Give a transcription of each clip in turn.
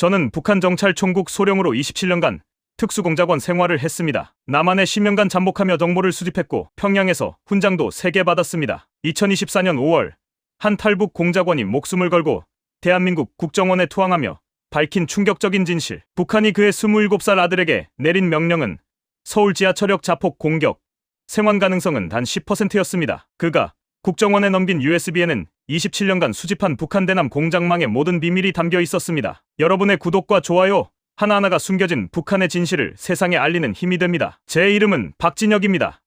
저는 북한 정찰총국 소령으로 27년간 특수공작원 생활을 했습니다. 남한에 10년간 잠복하며 정보를 수집했고 평양에서 훈장도 3개 받았습니다. 2024년 5월 한 탈북 공작원이 목숨을 걸고 대한민국 국정원에 투항하며 밝힌 충격적인 진실. 북한이 그의 27살 아들에게 내린 명령은 서울 지하철역 자폭 공격, 생還가능성은 단 10%였습니다. 그가 국정원에 넘긴 USB에는 27년간 수집한 북한 대남 공작망의 모든 비밀이 담겨 있었습니다. 여러분의 구독과 좋아요 하나하나가 숨겨진 북한의 진실을 세상에 알리는 힘이 됩니다. 제 이름은 박진혁입니다.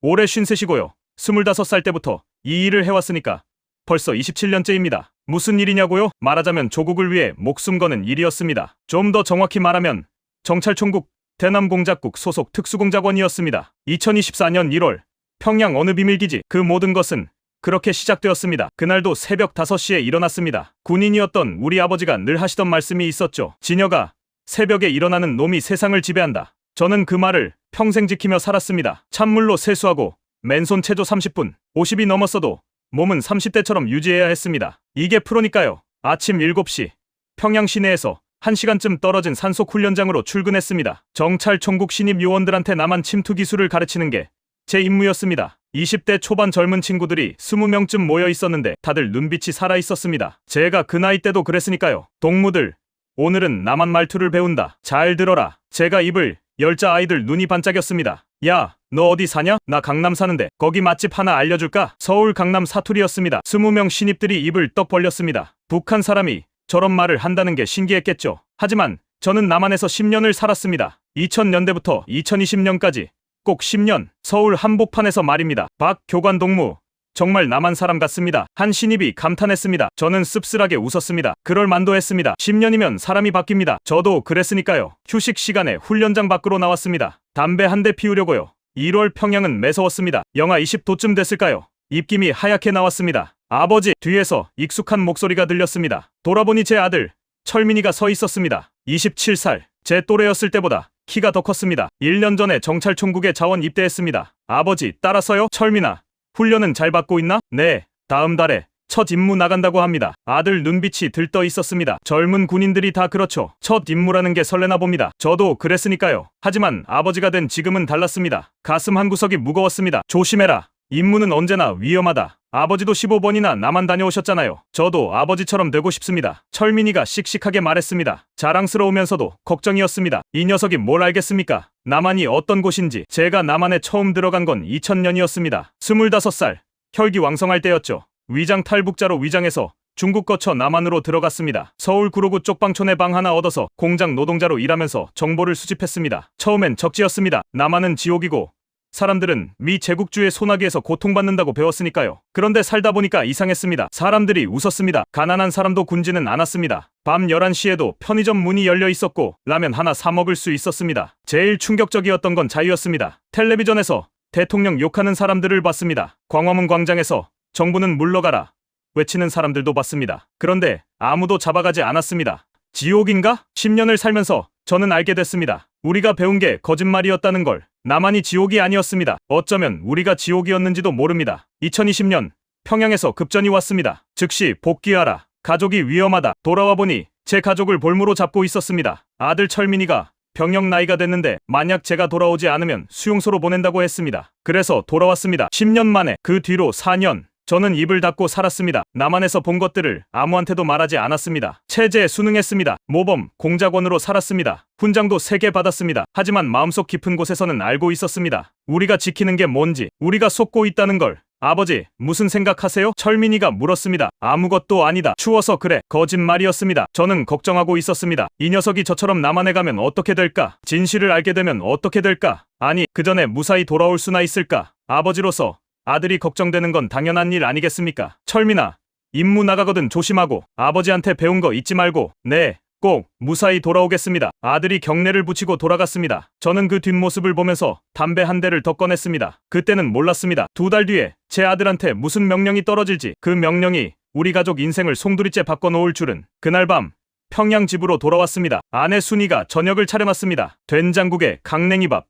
올해 53시고요. 25살 때부터 이 일을 해왔으니까 벌써 27년째입니다. 무슨 일이냐고요? 말하자면 조국을 위해 목숨 거는 일이었습니다. 좀 더 정확히 말하면 정찰총국 대남공작국 소속 특수공작원이었습니다. 2024년 1월 평양 어느 비밀기지, 그 모든 것은 그렇게 시작되었습니다. 그날도 새벽 5시에 일어났습니다. 군인이었던 우리 아버지가 늘 하시던 말씀이 있었죠. 진혁아, 새벽에 일어나는 놈이 세상을 지배한다. 저는 그 말을 평생 지키며 살았습니다. 찬물로 세수하고 맨손 체조 30분, 50이 넘었어도 몸은 30대처럼 유지해야 했습니다. 이게 프로니까요. 아침 7시 평양 시내에서 1시간쯤 떨어진 산속 훈련장으로 출근했습니다. 정찰총국 신입 요원들한테 남한 침투 기술을 가르치는 게 제 임무였습니다. 20대 초반 젊은 친구들이 20명쯤 모여 있었는데 다들 눈빛이 살아 있었습니다. 제가 그 나이 때도 그랬으니까요. 동무들, 오늘은 남한 말투를 배운다. 잘 들어라. 제가 입을 열자 아이들 눈이 반짝였습니다. 야, 너 어디 사냐? 나 강남 사는데 거기 맛집 하나 알려줄까? 서울 강남 사투리였습니다. 20명 신입들이 입을 떡 벌렸습니다. 북한 사람이 저런 말을 한다는 게 신기했겠죠. 하지만 저는 남한에서 10년을 살았습니다. 2000년대부터 2020년까지 꼭 10년, 서울 한복판에서 말입니다. 박 교관 동무, 정말 남한 사람 같습니다. 한 신입이 감탄했습니다. 저는 씁쓸하게 웃었습니다. 그럴 만도 했습니다. 10년이면 사람이 바뀝니다. 저도 그랬으니까요. 휴식 시간에 훈련장 밖으로 나왔습니다. 담배 한 대 피우려고요. 1월 평양은 매서웠습니다. 영하 20도쯤 됐을까요? 입김이 하얗게 나왔습니다. 아버지, 뒤에서 익숙한 목소리가 들렸습니다. 돌아보니 제 아들 철민이가 서 있었습니다. 27살, 제 또래였을 때보다 키가 더 컸습니다. 1년 전에 정찰총국에 자원 입대했습니다. 아버지, 따라서요? 철민아, 훈련은 잘 받고 있나? 네, 다음 달에 첫 임무 나간다고 합니다. 아들 눈빛이 들떠 있었습니다. 젊은 군인들이 다 그렇죠. 첫 임무라는 게 설레나 봅니다. 저도 그랬으니까요. 하지만 아버지가 된 지금은 달랐습니다. 가슴 한구석이 무거웠습니다. 조심해라. 임무는 언제나 위험하다. 아버지도 15번이나 남한 다녀오셨잖아요. 저도 아버지처럼 되고 싶습니다. 철민이가 씩씩하게 말했습니다. 자랑스러우면서도 걱정이었습니다. 이 녀석이 뭘 알겠습니까? 남한이 어떤 곳인지. 제가 남한에 처음 들어간 건 2000년이었습니다. 25살, 혈기왕성할 때였죠. 위장 탈북자로 위장해서 중국 거쳐 남한으로 들어갔습니다. 서울 구로구 쪽방촌에 방 하나 얻어서 공장 노동자로 일하면서 정보를 수집했습니다. 처음엔 적지였습니다. 남한은 지옥이고 사람들은 미 제국주의 소나기에서 고통받는다고 배웠으니까요. 그런데 살다 보니까 이상했습니다. 사람들이 웃었습니다. 가난한 사람도 굶지는 않았습니다. 밤 11시에도 편의점 문이 열려 있었고 라면 하나 사 먹을 수 있었습니다. 제일 충격적이었던 건 자유였습니다. 텔레비전에서 대통령 욕하는 사람들을 봤습니다. 광화문 광장에서 정부는 물러가라 외치는 사람들도 봤습니다. 그런데 아무도 잡아가지 않았습니다. 지옥인가? 10년을 살면서 저는 알게 됐습니다. 우리가 배운 게 거짓말이었다는 걸. 남한이 지옥이 아니었습니다. 어쩌면 우리가 지옥이었는지도 모릅니다. 2020년 평양에서 급전이 왔습니다. 즉시 복귀하라. 가족이 위험하다. 돌아와 보니 제 가족을 볼모로 잡고 있었습니다. 아들 철민이가 병역 나이가 됐는데 만약 제가 돌아오지 않으면 수용소로 보낸다고 했습니다. 그래서 돌아왔습니다. 10년 만에. 그 뒤로 4년 저는 입을 닫고 살았습니다. 남한에서 본 것들을 아무한테도 말하지 않았습니다. 체제에 순응했습니다. 모범, 공작원으로 살았습니다. 훈장도 3개 받았습니다. 하지만 마음속 깊은 곳에서는 알고 있었습니다. 우리가 지키는 게 뭔지, 우리가 속고 있다는 걸. 아버지, 무슨 생각하세요? 철민이가 물었습니다. 아무것도 아니다. 추워서 그래. 거짓말이었습니다. 저는 걱정하고 있었습니다. 이 녀석이 저처럼 남한에 가면 어떻게 될까? 진실을 알게 되면 어떻게 될까? 아니, 그 전에 무사히 돌아올 수나 있을까? 아버지로서 아들이 걱정되는 건 당연한 일 아니겠습니까? 철민아, 임무 나가거든 조심하고 아버지한테 배운 거 잊지 말고. 네, 꼭 무사히 돌아오겠습니다. 아들이 경례를 붙이고 돌아갔습니다. 저는 그 뒷모습을 보면서 담배 한 대를 더 꺼냈습니다. 그때는 몰랐습니다. 2달 뒤에 제 아들한테 무슨 명령이 떨어질지. 그 명령이 우리 가족 인생을 송두리째 바꿔놓을 줄은. 그날 밤 평양 집으로 돌아왔습니다. 아내 순이가 저녁을 차려놨습니다. 된장국에 강냉이밥.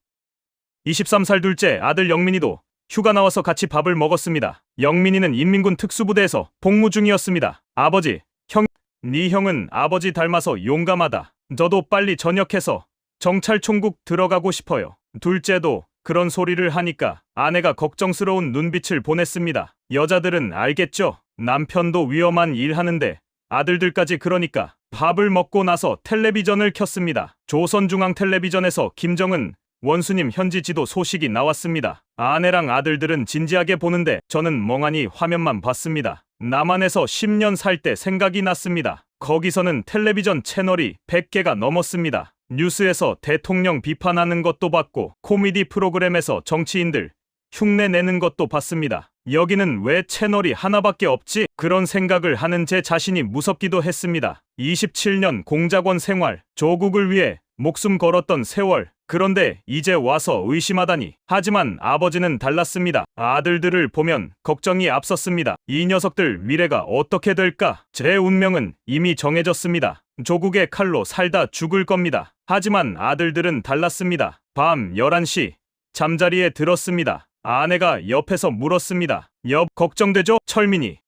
23살 둘째 아들 영민이도 휴가 나와서 같이 밥을 먹었습니다. 영민이는 인민군 특수부대에서 복무 중이었습니다. 아버지, 형, 네 형은 아버지 닮아서 용감하다. 저도 빨리 전역해서 정찰총국 들어가고 싶어요. 둘째도 그런 소리를 하니까 아내가 걱정스러운 눈빛을 보냈습니다. 여자들은 알겠죠? 남편도 위험한 일 하는데 아들들까지 그러니까 밥을 먹고 나서 텔레비전을 켰습니다. 조선중앙텔레비전에서 김정은 원수님 현지 지도 소식이 나왔습니다. 아내랑 아들들은 진지하게 보는데 저는 멍하니 화면만 봤습니다. 남한에서 10년 살 때 생각이 났습니다. 거기서는 텔레비전 채널이 100개가 넘었습니다. 뉴스에서 대통령 비판하는 것도 봤고 코미디 프로그램에서 정치인들 흉내 내는 것도 봤습니다. 여기는 왜 채널이 하나밖에 없지? 그런 생각을 하는 제 자신이 무섭기도 했습니다. 27년 공작원 생활, 조국을 위해 목숨 걸었던 세월. 그런데 이제 와서 의심하다니. 하지만 아버지는 달랐습니다. 아들들을 보면 걱정이 앞섰습니다. 이 녀석들 미래가 어떻게 될까? 제 운명은 이미 정해졌습니다. 조국의 칼로 살다 죽을 겁니다. 하지만 아들들은 달랐습니다. 밤 11시 잠자리에 들었습니다. 아내가 옆에서 물었습니다. 걱정되죠? 철민이.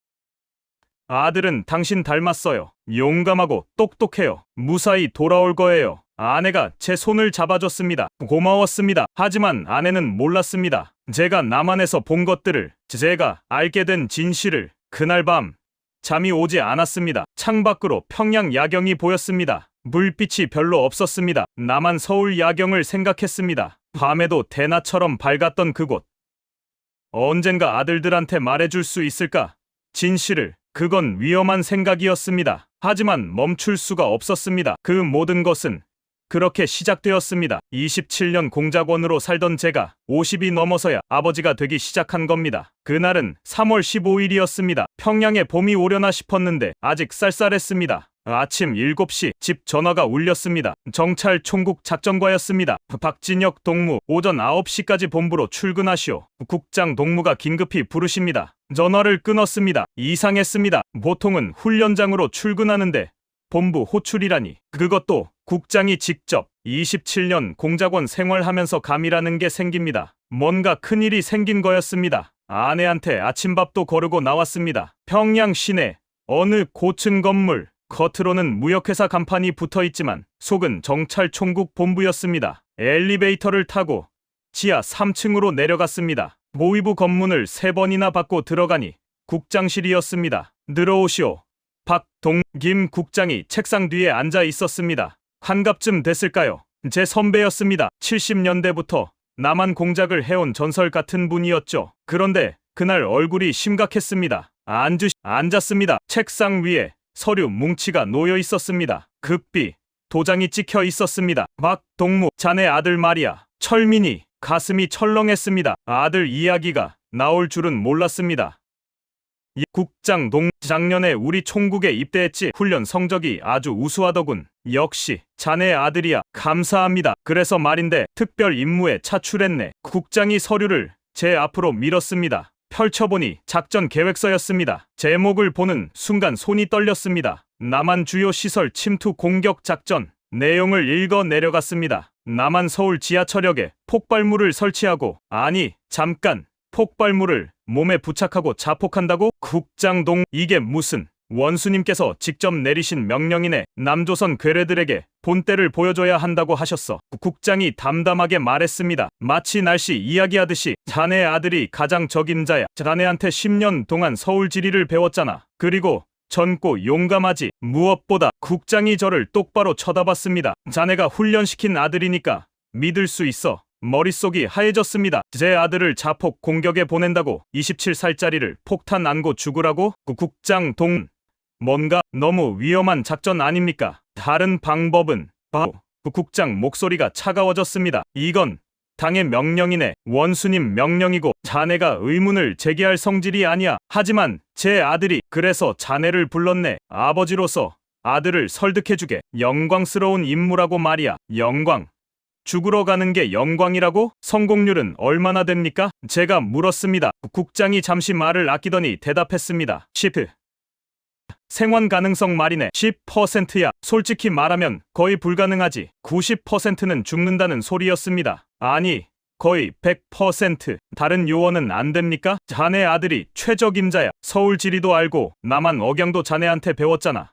아들은 당신 닮았어요. 용감하고 똑똑해요. 무사히 돌아올 거예요. 아내가 제 손을 잡아줬습니다. 고마웠습니다. 하지만 아내는 몰랐습니다. 제가 남한에서 본 것들을, 제가 알게 된 진실을. 그날 밤 잠이 오지 않았습니다. 창밖으로 평양 야경이 보였습니다. 불빛이 별로 없었습니다. 남한 서울 야경을 생각했습니다. 밤에도 대낮처럼 밝았던 그곳. 언젠가 아들들한테 말해줄 수 있을까? 진실을. 그건 위험한 생각이었습니다. 하지만 멈출 수가 없었습니다. 그 모든 것은 그렇게 시작되었습니다. 27년 공작원으로 살던 제가 50이 넘어서야 아버지가 되기 시작한 겁니다. 그날은 3월 15일이었습니다. 평양에 봄이 오려나 싶었는데 아직 쌀쌀했습니다. 아침 7시 집 전화가 울렸습니다. 정찰총국 작전과였습니다. 박진혁 동무, 오전 9시까지 본부로 출근하시오. 국장 동무가 긴급히 부르십니다. 전화를 끊었습니다. 이상했습니다. 보통은 훈련장으로 출근하는데 본부 호출이라니. 그것도 국장이 직접. 27년 공작원 생활하면서 감이라는 게 생깁니다. 뭔가 큰일이 생긴 거였습니다. 아내한테 아침밥도 거르고 나왔습니다. 평양 시내 어느 고층 건물. 겉으로는 무역회사 간판이 붙어있지만 속은 정찰총국 본부였습니다. 엘리베이터를 타고 지하 3층으로 내려갔습니다. 모의부 검문을 3번이나 받고 들어가니 국장실이었습니다. 들어오시오. 김 국장이 책상 뒤에 앉아 있었습니다. 한갑쯤 됐을까요? 제 선배였습니다. 70년대부터 남한 공작을 해온 전설 같은 분이었죠. 그런데 그날 얼굴이 심각했습니다. 앉았습니다. 책상 위에 서류 뭉치가 놓여 있었습니다. 급비 도장이 찍혀 있었습니다. 박동무, 자네 아들 말이야. 철민이. 가슴이 철렁했습니다. 아들 이야기가 나올 줄은 몰랐습니다. 국장 작년에 우리 총국에 입대했지. 훈련 성적이 아주 우수하더군. 역시 자네 아들이야. 감사합니다. 그래서 말인데 특별 임무에 차출했네. 국장이 서류를 제 앞으로 밀었습니다. 펼쳐보니 작전 계획서였습니다. 제목을 보는 순간 손이 떨렸습니다. 남한 주요 시설 침투 공격 작전. 내용을 읽어 내려갔습니다. 남한 서울 지하철역에 폭발물을 설치하고, 아니 잠깐, 폭발물을 몸에 부착하고 자폭한다고? 국장동, 이게 무슨, 원수님께서 직접 내리신 명령이네. 남조선 괴뢰들에게 본때를 보여줘야 한다고 하셨어. 국장이 담담하게 말했습니다. 마치 날씨 이야기하듯이. 자네 아들이 가장 적임자야. 자네한테 10년 동안 서울 지리를 배웠잖아. 그리고 젊고 용감하지. 무엇보다 국장이 저를 똑바로 쳐다봤습니다. 자네가 훈련시킨 아들이니까 믿을 수 있어. 머릿속이 하얘졌습니다. 제 아들을 자폭 공격에 보낸다고 27살짜리를 폭탄 안고 죽으라고? 국장 뭔가 너무 위험한 작전 아닙니까? 다른 방법은? 국장 목소리가 차가워졌습니다. 이건 당의 명령이네. 원수님 명령이고 자네가 의문을 제기할 성질이 아니야. 하지만 제 아들이. 그래서 자네를 불렀네. 아버지로서 아들을 설득해주게. 영광스러운 임무라고 말이야. 영광. 죽으러 가는 게 영광이라고? 성공률은 얼마나 됩니까? 제가 물었습니다. 국장이 잠시 말을 아끼더니 대답했습니다. 10. 생還가능성 말이네. 10%야. 솔직히 말하면 거의 불가능하지. 90%는 죽는다는 소리였습니다. 아니, 거의 100%. 다른 요원은 안 됩니까? 자네 아들이 최적임자야. 서울 지리도 알고 남한 억양도 자네한테 배웠잖아.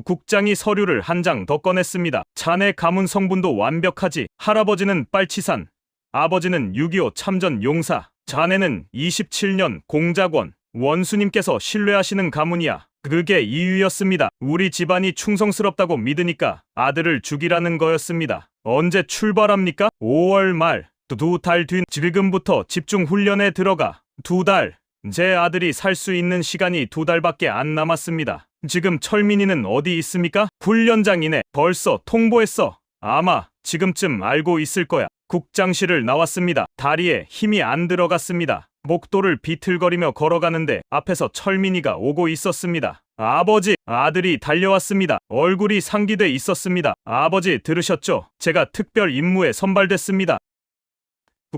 국장이 서류를 한 장 더 꺼냈습니다. 자네 가문 성분도 완벽하지. 할아버지는 빨치산, 아버지는 6.25 참전 용사, 자네는 27년 공작원. 원수님께서 신뢰하시는 가문이야. 그게 이유였습니다. 우리 집안이 충성스럽다고 믿으니까 아들을 죽이라는 거였습니다. 언제 출발합니까? 5월 말. 2달 뒤. 지금부터 집중 훈련에 들어가. 2달. 제 아들이 살 수 있는 시간이 2달밖에 안 남았습니다. 지금 철민이는 어디 있습니까? 훈련장이네. 벌써 통보했어. 아마 지금쯤 알고 있을 거야. 국장실을 나왔습니다. 다리에 힘이 안 들어갔습니다. 목도를 비틀거리며 걸어가는데 앞에서 철민이가 오고 있었습니다. 아버지, 아들이 달려왔습니다. 얼굴이 상기돼 있었습니다. 아버지 들으셨죠? 제가 특별 임무에 선발됐습니다.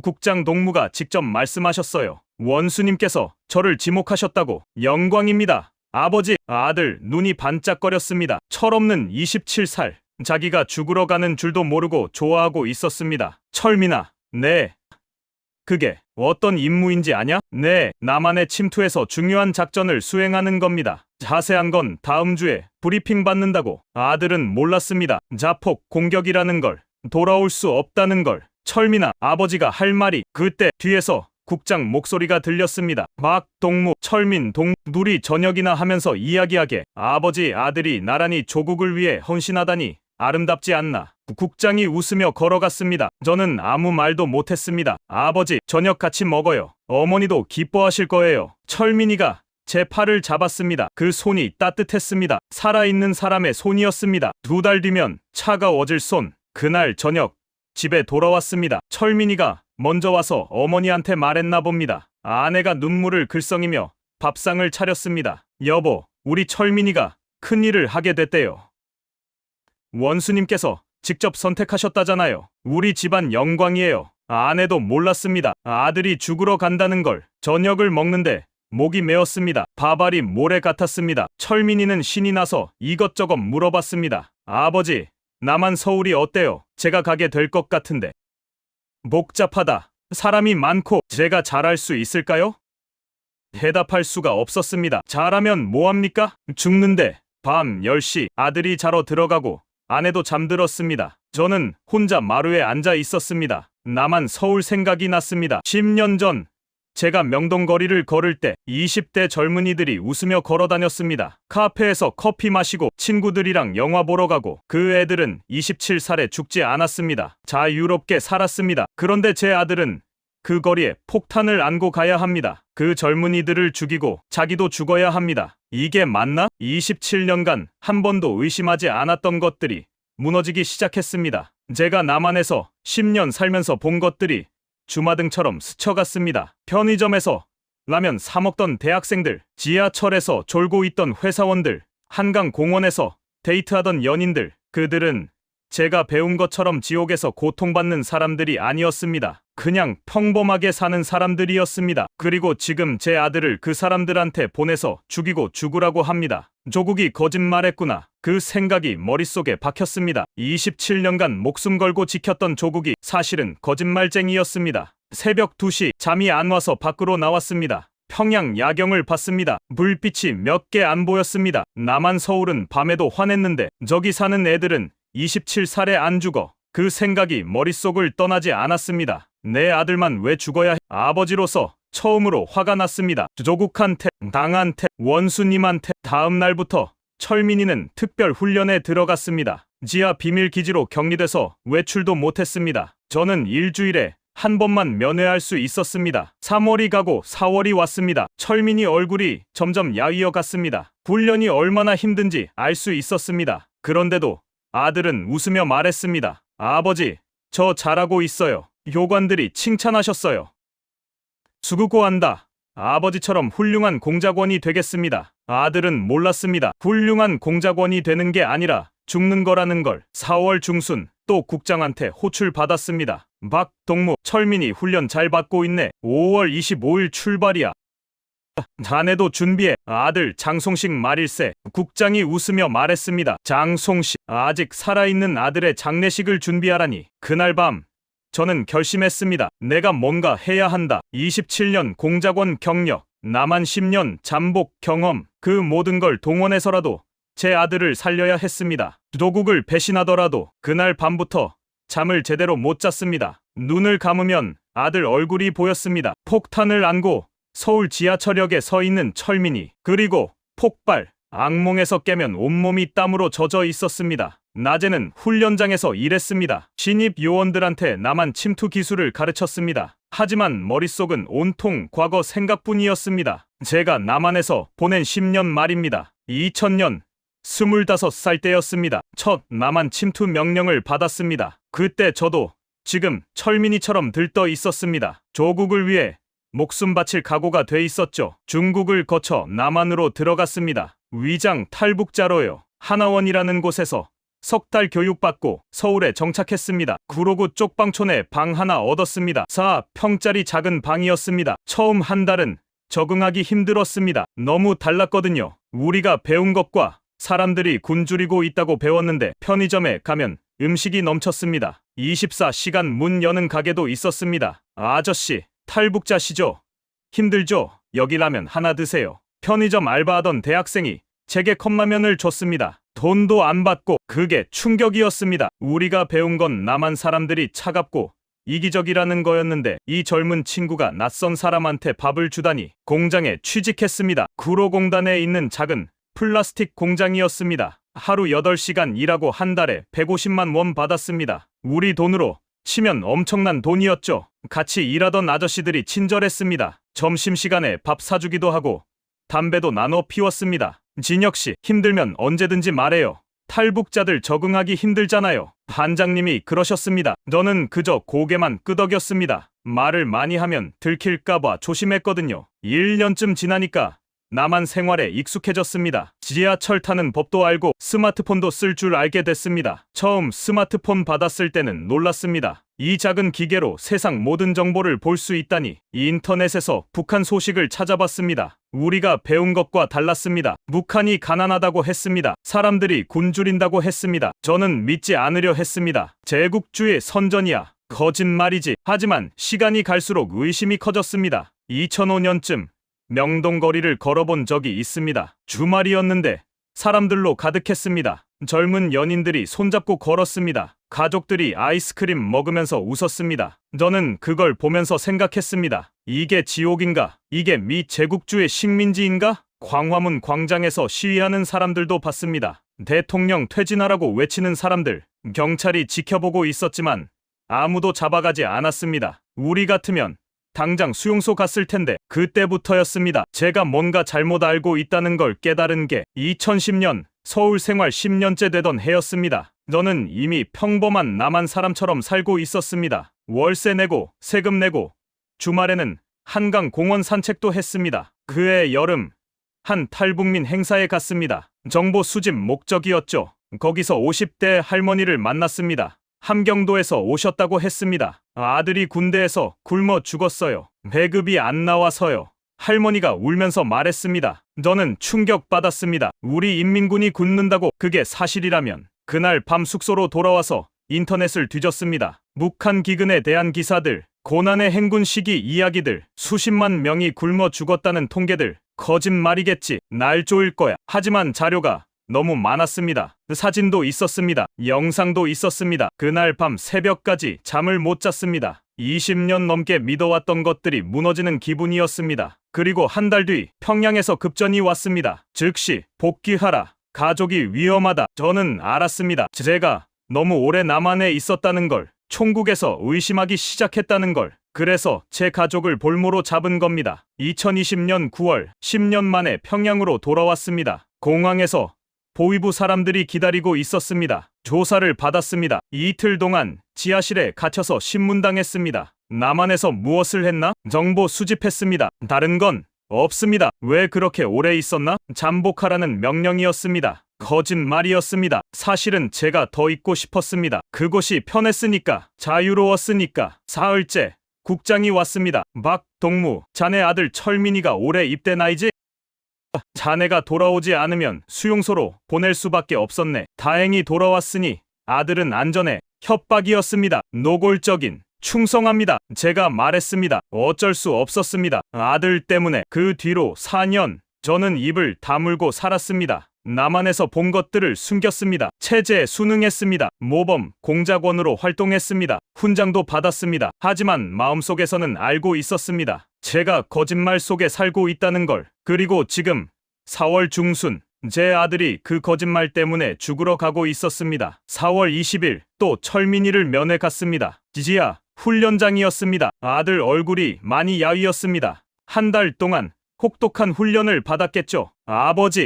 국장 동무가 직접 말씀하셨어요. 원수님께서 저를 지목하셨다고. 영광입니다. 아버지, 아들 눈이 반짝거렸습니다. 철없는 27살. 자기가 죽으러 가는 줄도 모르고 좋아하고 있었습니다. 철민아, 네. 그게 어떤 임무인지 아냐? 네, 남한에 침투해서 중요한 작전을 수행하는 겁니다. 자세한 건 다음 주에 브리핑 받는다고. 아들은 몰랐습니다. 자폭 공격이라는 걸, 돌아올 수 없다는 걸. 철민아, 아버지가 할 말이. 그때 뒤에서 국장 목소리가 들렸습니다. 막 동무, 철민 둘이 저녁이나 하면서 이야기하게. 아버지, 아들이 나란히 조국을 위해 헌신하다니 아름답지 않나. 국장이 웃으며 걸어갔습니다. 저는 아무 말도 못했습니다. 아버지, 저녁 같이 먹어요. 어머니도 기뻐하실 거예요. 철민이가 제 팔을 잡았습니다. 그 손이 따뜻했습니다. 살아있는 사람의 손이었습니다. 2달 뒤면 차가워질 손. 그날 저녁 집에 돌아왔습니다. 철민이가 먼저 와서 어머니한테 말했나 봅니다. 아내가 눈물을 글썽이며 밥상을 차렸습니다. 여보, 우리 철민이가 큰일을 하게 됐대요. 원수님께서 직접 선택하셨다잖아요. 우리 집안 영광이에요. 아내도 몰랐습니다. 아들이 죽으러 간다는 걸. 저녁을 먹는데 목이 메었습니다. 밥알이 모래 같았습니다. 철민이는 신이 나서 이것저것 물어봤습니다. 아버지, 남한 서울이 어때요? 제가 가게 될 것 같은데. 복잡하다. 사람이 많고. 제가 잘할 수 있을까요? 대답할 수가 없었습니다. 잘하면 뭐합니까? 죽는데. 밤 10시 아들이 자러 들어가고 아내도 잠들었습니다. 저는 혼자 마루에 앉아 있었습니다. 나만 서울 생각이 났습니다. 10년 전 제가 명동거리를 걸을 때 20대 젊은이들이 웃으며 걸어다녔습니다. 카페에서 커피 마시고 친구들이랑 영화 보러 가고. 그 애들은 27살에 죽지 않았습니다. 자유롭게 살았습니다. 그런데 제 아들은 그 거리에 폭탄을 안고 가야 합니다. 그 젊은이들을 죽이고 자기도 죽어야 합니다. 이게 맞나? 27년간 한 번도 의심하지 않았던 것들이 무너지기 시작했습니다. 제가 남한에서 10년 살면서 본 것들이 주마등처럼 스쳐갔습니다. 편의점에서 라면 사 먹던 대학생들, 지하철에서 졸고 있던 회사원들, 한강공원에서 데이트하던 연인들. 그들은 제가 배운 것처럼 지옥에서 고통받는 사람들이 아니었습니다. 그냥 평범하게 사는 사람들이었습니다. 그리고 지금 제 아들을 그 사람들한테 보내서 죽이고 죽으라고 합니다. 조국이 거짓말했구나. 그 생각이 머릿속에 박혔습니다. 27년간 목숨 걸고 지켰던 조국이 사실은 거짓말쟁이였습니다. 새벽 2시 잠이 안 와서 밖으로 나왔습니다. 평양 야경을 봤습니다. 불빛이 몇 개 안 보였습니다. 남한 서울은 밤에도 환했는데 저기 사는 애들은 27살에 안 죽어. 그 생각이 머릿속을 떠나지 않았습니다. 내 아들만 왜 죽어야 해? 아버지로서 처음으로 화가 났습니다. 조국한테, 당한테, 원수님한테. 다음 날부터 철민이는 특별 훈련에 들어갔습니다. 지하 비밀기지로 격리돼서 외출도 못했습니다. 저는 일주일에 한 번만 면회할 수 있었습니다. 3월이 가고 4월이 왔습니다. 철민이 얼굴이 점점 야위어 갔습니다. 훈련이 얼마나 힘든지 알 수 있었습니다. 그런데도 아들은 웃으며 말했습니다. 아버지, 저 잘하고 있어요. 교관들이 칭찬하셨어요. 수고한다. 아버지처럼 훌륭한 공작원이 되겠습니다. 아들은 몰랐습니다. 훌륭한 공작원이 되는 게 아니라 죽는 거라는 걸. 4월 중순 또 국장한테 호출 받았습니다. 박 동무, 철민이 훈련 잘 받고 있네. 5월 25일 출발이야. 자네도 준비해. 아들 장송식 말일세. 국장이 웃으며 말했습니다. 장송식. 아직 살아있는 아들의 장례식을 준비하라니. 그날 밤 저는 결심했습니다. 내가 뭔가 해야 한다. 27년 공작원 경력, 남한 10년 잠복 경험, 그 모든 걸 동원해서라도 제 아들을 살려야 했습니다. 조국을 배신하더라도 그날 밤부터 잠을 제대로 못 잤습니다. 눈을 감으면 아들 얼굴이 보였습니다. 폭탄을 안고 서울 지하철역에 서 있는 철민이, 그리고 폭발, 악몽에서 깨면 온몸이 땀으로 젖어 있었습니다. 낮에는 훈련장에서 일했습니다. 신입 요원들한테 남한 침투 기술을 가르쳤습니다. 하지만 머릿속은 온통 과거 생각뿐이었습니다. 제가 남한에서 보낸 10년 말입니다. 2000년 25살 때였습니다. 첫 남한 침투 명령을 받았습니다. 그때 저도 지금 철민이처럼 들떠 있었습니다. 조국을 위해 목숨 바칠 각오가 돼 있었죠. 중국을 거쳐 남한으로 들어갔습니다. 위장 탈북자로요. 하나원이라는 곳에서 석 달 교육받고 서울에 정착했습니다. 구로구 쪽방촌에 방 하나 얻었습니다. 4평짜리 작은 방이었습니다. 처음 한 달은 적응하기 힘들었습니다. 너무 달랐거든요. 우리가 배운 것과 사람들이 굶주리고 있다고 배웠는데 편의점에 가면 음식이 넘쳤습니다. 24시간 문 여는 가게도 있었습니다. 아저씨, 탈북자시죠? 힘들죠? 여기 라면 하나 드세요. 편의점 알바하던 대학생이 제게 컵라면을 줬습니다. 돈도 안 받고. 그게 충격이었습니다. 우리가 배운 건 남한 사람들이 차갑고 이기적이라는 거였는데 이 젊은 친구가 낯선 사람한테 밥을 주다니. 공장에 취직했습니다. 구로공단에 있는 작은 플라스틱 공장이었습니다. 하루 8시간 일하고 한 달에 150만 원 받았습니다. 우리 돈으로 치면 엄청난 돈이었죠. 같이 일하던 아저씨들이 친절했습니다. 점심시간에 밥 사주기도 하고 담배도 나눠 피웠습니다. 진혁씨, 힘들면 언제든지 말해요. 탈북자들 적응하기 힘들잖아요. 반장님이 그러셨습니다. 저는 그저 고개만 끄덕였습니다. 말을 많이 하면 들킬까봐 조심했거든요. 1년쯤 지나니까 남한 생활에 익숙해졌습니다. 지하철 타는 법도 알고 스마트폰도 쓸 줄 알게 됐습니다. 처음 스마트폰 받았을 때는 놀랐습니다. 이 작은 기계로 세상 모든 정보를 볼 수 있다니. 인터넷에서 북한 소식을 찾아봤습니다. 우리가 배운 것과 달랐습니다. 북한이 가난하다고 했습니다. 사람들이 굶주린다고 했습니다. 저는 믿지 않으려 했습니다. 제국주의 선전이야. 거짓말이지. 하지만 시간이 갈수록 의심이 커졌습니다. 2005년쯤 명동거리를 걸어본 적이 있습니다. 주말이었는데 사람들로 가득했습니다. 젊은 연인들이 손잡고 걸었습니다. 가족들이 아이스크림 먹으면서 웃었습니다. 저는 그걸 보면서 생각했습니다. 이게 지옥인가? 이게 미 제국주의 식민지인가? 광화문 광장에서 시위하는 사람들도 봤습니다. 대통령 퇴진하라고 외치는 사람들. 경찰이 지켜보고 있었지만 아무도 잡아가지 않았습니다. 우리 같으면 당장 수용소 갔을 텐데. 그때부터였습니다. 제가 뭔가 잘못 알고 있다는 걸 깨달은 게. 2010년 서울 생활 10년째 되던 해였습니다. 저는 이미 평범한 남한 사람처럼 살고 있었습니다. 월세 내고 세금 내고 주말에는 한강 공원 산책도 했습니다. 그해 여름 한 탈북민 행사에 갔습니다. 정보 수집 목적이었죠. 거기서 50대 할머니를 만났습니다. 함경도에서 오셨다고 했습니다. 아들이 군대에서 굶어 죽었어요. 배급이 안 나와서요. 할머니가 울면서 말했습니다. 저는 충격받았습니다. 우리 인민군이 굶는다고. 그게 사실이라면. 그날 밤 숙소로 돌아와서 인터넷을 뒤졌습니다. 북한 기근에 대한 기사들, 고난의 행군 시기 이야기들, 수십만 명이 굶어 죽었다는 통계들. 거짓말이겠지. 날 쪼일 거야. 하지만 자료가 너무 많았습니다. 사진도 있었습니다. 영상도 있었습니다. 그날 밤 새벽까지 잠을 못 잤습니다. 20년 넘게 믿어왔던 것들이 무너지는 기분이었습니다. 그리고 한 달 뒤 평양에서 급전이 왔습니다. 즉시 복귀하라. 가족이 위험하다. 저는 알았습니다. 제가 너무 오래 남한에 있었다는 걸, 총국에서 의심하기 시작했다는 걸. 그래서 제 가족을 볼모로 잡은 겁니다. 2020년 9월 10년 만에 평양으로 돌아왔습니다. 공항에서 보위부 사람들이 기다리고 있었습니다. 조사를 받았습니다. 이틀 동안 지하실에 갇혀서 신문당했습니다. 남한에서 무엇을 했나? 정보 수집했습니다. 다른 건 없습니다. 왜 그렇게 오래 있었나? 잠복하라는 명령이었습니다. 거짓말이었습니다. 사실은 제가 더 있고 싶었습니다. 그곳이 편했으니까, 자유로웠으니까. 사흘째 국장이 왔습니다. 박동무, 자네 아들 철민이가 올해 입대 나이지? 자네가 돌아오지 않으면 수용소로 보낼 수밖에 없었네. 다행히 돌아왔으니 아들은 안전해. 협박이었습니다. 노골적인. 충성합니다. 제가 말했습니다. 어쩔 수 없었습니다. 아들 때문에. 그 뒤로 4년 저는 입을 다물고 살았습니다. 남한에서 본 것들을 숨겼습니다. 체제에 순응했습니다. 모범 공작원으로 활동했습니다. 훈장도 받았습니다. 하지만 마음속에서는 알고 있었습니다. 제가 거짓말 속에 살고 있다는 걸. 그리고 지금 4월 중순 제 아들이 그 거짓말 때문에 죽으러 가고 있었습니다. 4월 20일 또 철민이를 면회 갔습니다. 지지야 훈련장이었습니다. 아들 얼굴이 많이 야위었습니다. 한 달 동안 혹독한 훈련을 받았겠죠. 아버지,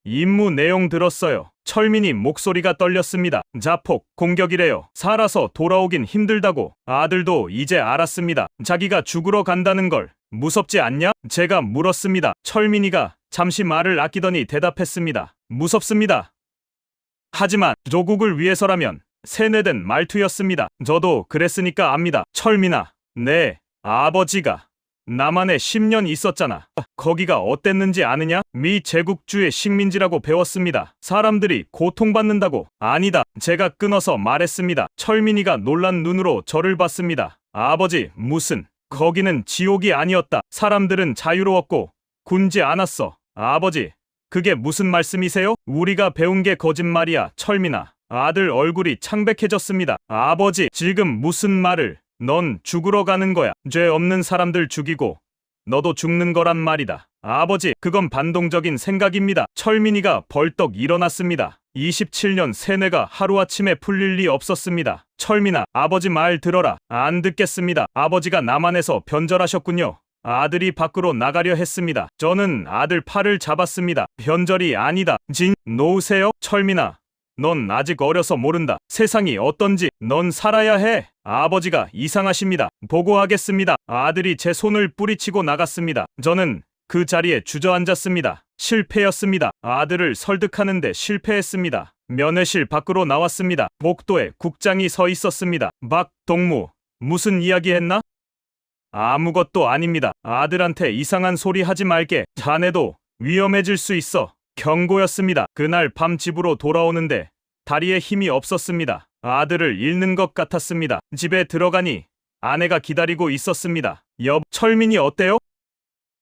임무 내용 들었어요. 철민이 목소리가 떨렸습니다. 자폭 공격이래요. 살아서 돌아오긴 힘들다고. 아들도 이제 알았습니다. 자기가 죽으러 간다는 걸. 무섭지 않냐? 제가 물었습니다. 철민이가 잠시 말을 아끼더니 대답했습니다. 무섭습니다. 하지만 조국을 위해서라면 세뇌된 말투였습니다. 저도 그랬으니까 압니다. 철민아, 네, 아버지가 남한에 10년 있었잖아. 거기가 어땠는지 아느냐? 미 제국주의 식민지라고 배웠습니다. 사람들이 고통받는다고. 아니다. 제가 끊어서 말했습니다. 철민이가 놀란 눈으로 저를 봤습니다. 아버지, 무슨. 거기는 지옥이 아니었다. 사람들은 자유로웠고 굶지 않았어. 아버지, 그게 무슨 말씀이세요? 우리가 배운 게 거짓말이야, 철민아. 아들 얼굴이 창백해졌습니다. 아버지, 지금 무슨 말을. 넌 죽으러 가는 거야. 죄 없는 사람들 죽이고 너도 죽는 거란 말이다. 아버지, 그건 반동적인 생각입니다. 철민이가 벌떡 일어났습니다. 27년 세뇌가 하루아침에 풀릴 리 없었습니다. 철민아, 아버지 말 들어라. 안 듣겠습니다. 아버지가 남한에서 변절하셨군요. 아들이 밖으로 나가려 했습니다. 저는 아들 팔을 잡았습니다. 변절이 아니다. 놓으세요. 철민아, 넌 아직 어려서 모른다. 세상이 어떤지. 넌 살아야 해. 아버지가 이상하십니다. 보고하겠습니다. 아들이 제 손을 뿌리치고 나갔습니다. 저는 그 자리에 주저앉았습니다. 실패였습니다. 아들을 설득하는데 실패했습니다. 면회실 밖으로 나왔습니다. 복도에 국장이 서 있었습니다. 박 동무, 무슨 이야기 했나? 아무것도 아닙니다. 아들한테 이상한 소리 하지 말게. 자네도 위험해질 수 있어. 경고였습니다. 그날 밤 집으로 돌아오는데 다리에 힘이 없었습니다. 아들을 잃는 것 같았습니다. 집에 들어가니 아내가 기다리고 있었습니다. 철민이 어때요?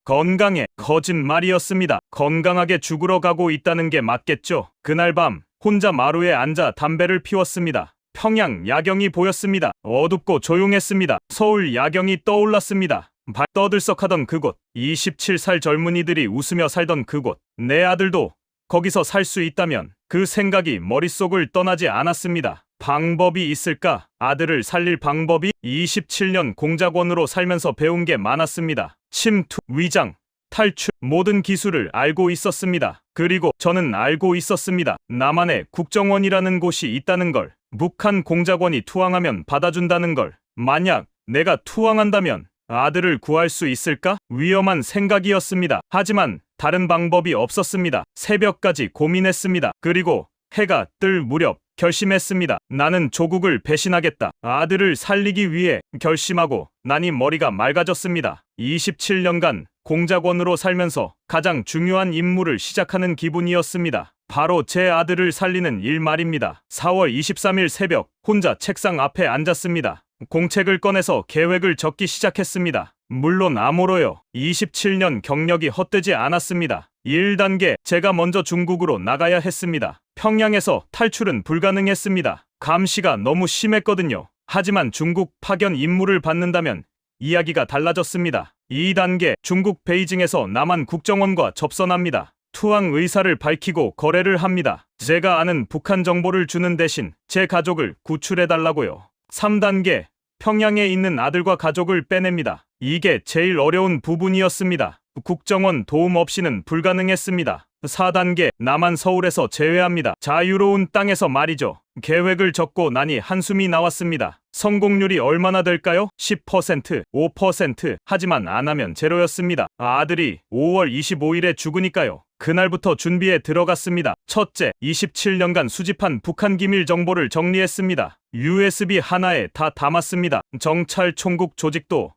건강해. 거짓말이었습니다. 건강하게 죽으러 가고 있다는 게 맞겠죠. 그날 밤 혼자 마루에 앉아 담배를 피웠습니다. 평양 야경이 보였습니다. 어둡고 조용했습니다. 서울 야경이 떠올랐습니다. 떠들썩하던 그곳, 27살 젊은이들이 웃으며 살던 그곳, 내 아들도 거기서 살 수 있다면 그 생각이 머릿속을 떠나지 않았습니다. 방법이 있을까? 아들을 살릴 방법이? 27년 공작원으로 살면서 배운 게 많았습니다. 침투, 위장, 탈출, 모든 기술을 알고 있었습니다. 그리고 저는 알고 있었습니다. 남한에 국정원이라는 곳이 있다는 걸. 북한 공작원이 투항하면 받아준다는 걸. 만약 내가 투항한다면 아들을 구할 수 있을까? 위험한 생각이었습니다. 하지만 다른 방법이 없었습니다. 새벽까지 고민했습니다. 그리고 해가 뜰 무렵 결심했습니다. 나는 조국을 배신하겠다. 아들을 살리기 위해 결심하고 나니 머리가 맑아졌습니다. 27년간 공작원으로 살면서 가장 중요한 임무를 시작하는 기분이었습니다. 바로 제 아들을 살리는 일 말입니다. 4월 23일 새벽 혼자 책상 앞에 앉았습니다. 공책을 꺼내서 계획을 적기 시작했습니다. 물론 암호로요. 27년 경력이 헛되지 않았습니다. 1단계, 제가 먼저 중국으로 나가야 했습니다. 평양에서 탈출은 불가능했습니다. 감시가 너무 심했거든요. 하지만 중국 파견 임무를 받는다면 이야기가 달라졌습니다. 2단계, 중국 베이징에서 남한 국정원과 접선합니다. 투항 의사를 밝히고 거래를 합니다. 제가 아는 북한 정보를 주는 대신 제 가족을 구출해달라고요. 3단계, 평양에 있는 아들과 가족을 빼냅니다. 이게 제일 어려운 부분이었습니다. 국정원 도움 없이는 불가능했습니다. 4단계, 남한 서울에서 제외합니다. 자유로운 땅에서 말이죠. 계획을 적고 나니 한숨이 나왔습니다. 성공률이 얼마나 될까요? 10%, 5%. 하지만 안 하면 제로였습니다. 아들이 5월 25일에 죽으니까요. 그날부터 준비에 들어갔습니다. 첫째, 27년간 수집한 북한 기밀 정보를 정리했습니다. USB 하나에 다 담았습니다. 정찰 총국 조직도,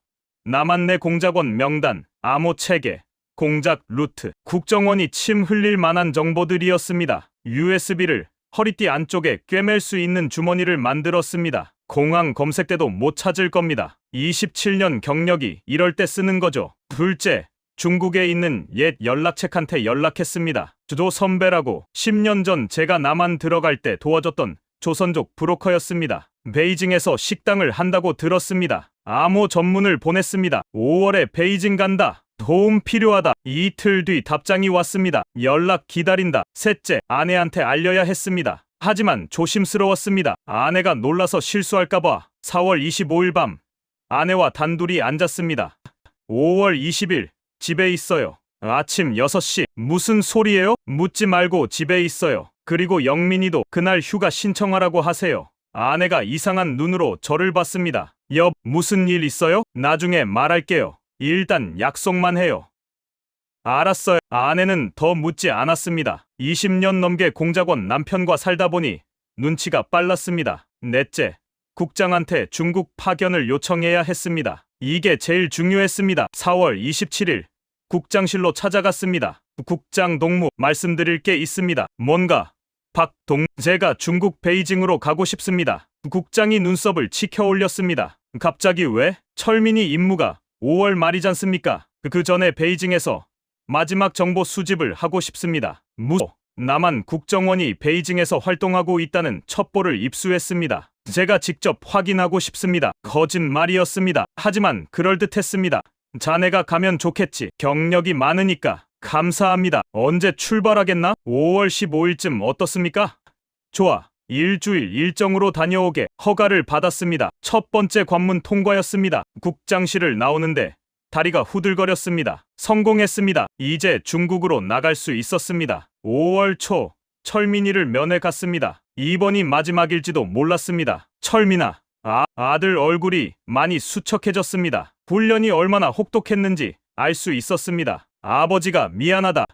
남한 내 공작원 명단, 암호 체계, 공작 루트, 국정원이 침 흘릴 만한 정보들이었습니다. USB를 허리띠 안쪽에 꿰맬 수 있는 주머니를 만들었습니다. 공항 검색대도 못 찾을 겁니다. 27년 경력이 이럴 때 쓰는 거죠. 둘째, 중국에 있는 옛 연락책한테 연락했습니다. 조 선배라고 10년 전 제가 남한 들어갈 때 도와줬던 조선족 브로커였습니다. 베이징에서 식당을 한다고 들었습니다. 암호 전문을 보냈습니다. 5월에 베이징 간다. 도움 필요하다. 이틀 뒤 답장이 왔습니다. 연락 기다린다. 셋째, 아내한테 알려야 했습니다. 하지만 조심스러웠습니다. 아내가 놀라서 실수할까봐 4월 25일 밤 아내와 단둘이 앉았습니다. 5월 20일 집에 있어요. 아침 6시. 무슨 소리예요? 묻지 말고 집에 있어요. 그리고 영민이도 그날 휴가 신청하라고 하세요. 아내가 이상한 눈으로 저를 봤습니다. 무슨 일 있어요? 나중에 말할게요. 일단 약속만 해요. 알았어요. 아내는 더 묻지 않았습니다. 20년 넘게 공작원 남편과 살다 보니 눈치가 빨랐습니다. 넷째, 국장한테 중국 파견을 요청해야 했습니다. 이게 제일 중요했습니다. 4월 27일 국장실로 찾아갔습니다. 국장 동무, 말씀드릴 게 있습니다. 뭔가? 제가 중국 베이징으로 가고 싶습니다. 국장이 눈썹을 치켜 올렸습니다. 갑자기 왜? 철민이 임무가 5월 말이잖습니까? 그 전에 베이징에서 마지막 정보 수집을 하고 싶습니다. 남한 국정원이 베이징에서 활동하고 있다는 첩보를 입수했습니다. 제가 직접 확인하고 싶습니다. 거짓말이었습니다. 하지만 그럴듯했습니다. 자네가 가면 좋겠지. 경력이 많으니까. 감사합니다. 언제 출발하겠나? 5월 15일쯤 어떻습니까? 좋아. 일주일 일정으로 다녀오게 허가를 받았습니다. 첫 번째 관문 통과였습니다. 국장실을 나오는데 다리가 후들거렸습니다. 성공했습니다. 이제 중국으로 나갈 수 있었습니다. 5월 초 철민이를 면회 갔습니다. 이번이 마지막일지도 몰랐습니다. 철민아, 아들 얼굴이 많이 수척해졌습니다. 훈련이 얼마나 혹독했는지 알 수 있었습니다. 아버지가 미안하다.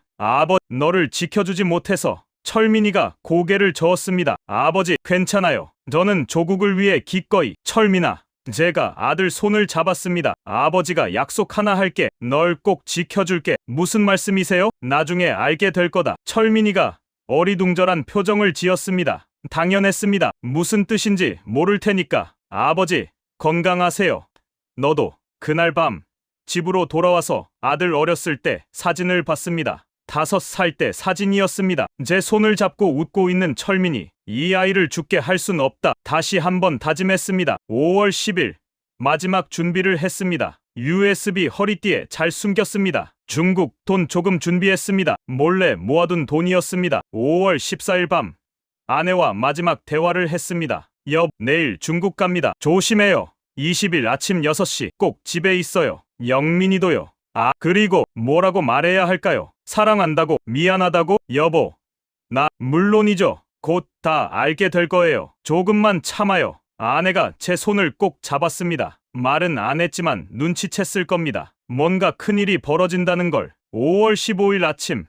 너를 지켜주지 못해서. 철민이가 고개를 저었습니다. 아버지, 괜찮아요. 저는 조국을 위해 기꺼이. 철민아, 제가 아들 손을 잡았습니다. 아버지가 약속 하나 할게. 널 꼭 지켜줄게. 무슨 말씀이세요? 나중에 알게 될 거다. 철민이가 어리둥절한 표정을 지었습니다. 당연했습니다. 무슨 뜻인지 모를 테니까. 아버지, 건강하세요. 너도. 그날 밤 집으로 돌아와서 아들 어렸을 때 사진을 봤습니다. 5살 때 사진이었습니다. 제 손을 잡고 웃고 있는 철민이. 이 아이를 죽게 할 순 없다. 다시 한번 다짐했습니다. 5월 10일 마지막 준비를 했습니다. USB 허리띠에 잘 숨겼습니다. 중국 돈 조금 준비했습니다. 몰래 모아둔 돈이었습니다. 5월 14일 밤 아내와 마지막 대화를 했습니다. 내일 중국 갑니다. 조심해요. 20일 아침 6시 꼭 집에 있어요. 영민이도요. 그리고 뭐라고 말해야 할까요? 사랑한다고, 미안하다고, 여보. 물론이죠. 곧 다 알게 될 거예요. 조금만 참아요. 아내가 제 손을 꼭 잡았습니다. 말은 안 했지만 눈치챘을 겁니다. 뭔가 큰일이 벌어진다는 걸. 5월 15일 아침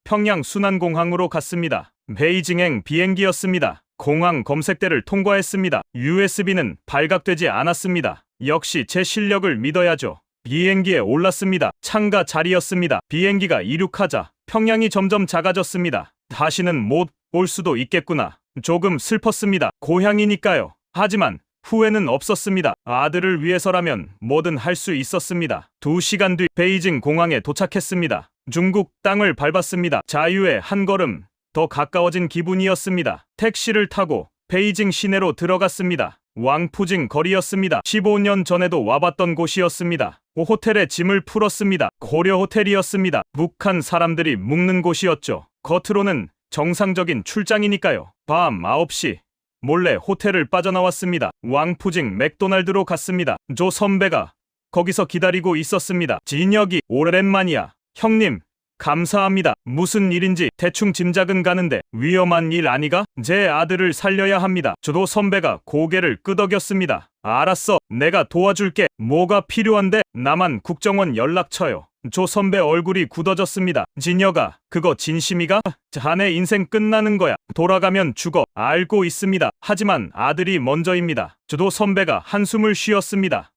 평양 순안공항으로 갔습니다. 베이징행 비행기였습니다. 공항 검색대를 통과했습니다. USB는 발각되지 않았습니다. 역시 제 실력을 믿어야죠. 비행기에 올랐습니다. 창가 자리였습니다. 비행기가 이륙하자 평양이 점점 작아졌습니다. 다시는 못 올 수도 있겠구나. 조금 슬펐습니다. 고향이니까요. 하지만 후회는 없었습니다. 아들을 위해서라면 뭐든 할 수 있었습니다. 2시간 뒤 베이징 공항에 도착했습니다. 중국 땅을 밟았습니다. 자유의 한 걸음 더 가까워진 기분이었습니다. 택시를 타고 베이징 시내로 들어갔습니다. 왕푸징 거리였습니다. 15년 전에도 와봤던 곳이었습니다. 호텔에 짐을 풀었습니다. 고려 호텔이었습니다. 북한 사람들이 묵는 곳이었죠. 겉으로는 정상적인 출장이니까요. 밤 9시 몰래 호텔을 빠져나왔습니다. 왕푸징 맥도날드로 갔습니다. 조 선배가 거기서 기다리고 있었습니다. 진혁이, 오랜만이야. 형님, 감사합니다. 무슨 일인지 대충 짐작은 가는데 위험한 일 아니가? 제 아들을 살려야 합니다. 조 선배가 고개를 끄덕였습니다. 알았어, 내가 도와줄게. 뭐가 필요한데? 남한 국정원 연락처요. 조 선배 얼굴이 굳어졌습니다. 진혁아, 그거 진심이가? 자네 인생 끝나는 거야. 돌아가면 죽어. 알고 있습니다. 하지만 아들이 먼저입니다. 조 선배가 한숨을 쉬었습니다.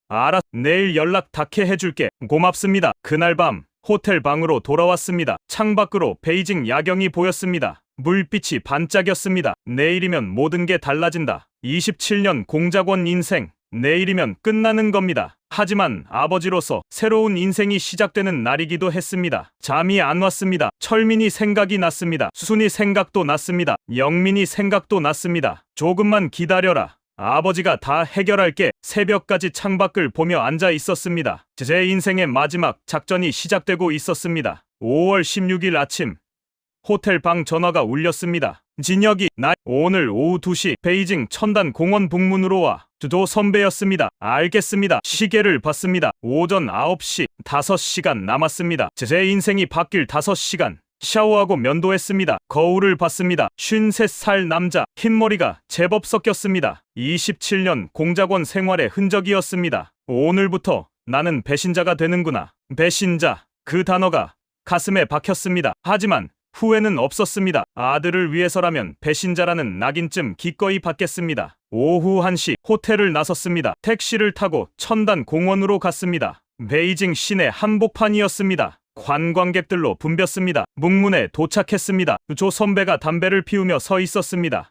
내일 연락 닿게 해줄게. 고맙습니다. 그날 밤 호텔 방으로 돌아왔습니다. 창밖으로 베이징 야경이 보였습니다. 물빛이 반짝였습니다. 내일이면 모든 게 달라진다. 27년 공작원 인생, 내일이면 끝나는 겁니다. 하지만 아버지로서 새로운 인생이 시작되는 날이기도 했습니다. 잠이 안 왔습니다. 철민이 생각이 났습니다. 수순이 생각도 났습니다. 영민이 생각도 났습니다. 조금만 기다려라. 아버지가 다 해결할게. 새벽까지 창밖을 보며 앉아 있었습니다. 제 인생의 마지막 작전이 시작되고 있었습니다. 5월 16일 아침 호텔 방 전화가 울렸습니다. 진혁이, 나 오늘 오후 2시 베이징 천단 공원 북문으로 와. 조 선배였습니다. 알겠습니다. 시계를 봤습니다. 오전 9시, 5시간 남았습니다. 제 인생이 바뀔 5시간. 샤워하고 면도했습니다. 거울을 봤습니다. 53살 남자, 흰머리가 제법 섞였습니다. 27년 공작원 생활의 흔적이었습니다. 오늘부터 나는 배신자가 되는구나. 배신자, 그 단어가 가슴에 박혔습니다. 하지만 후회는 없었습니다. 아들을 위해서라면 배신자라는 낙인쯤 기꺼이 받겠습니다. 오후 1시 호텔을 나섰습니다. 택시를 타고 천단 공원으로 갔습니다. 베이징 시내 한복판이었습니다. 관광객들로 붐볐습니다. 묵문에 도착했습니다. 조 선배가 담배를 피우며 서 있었습니다.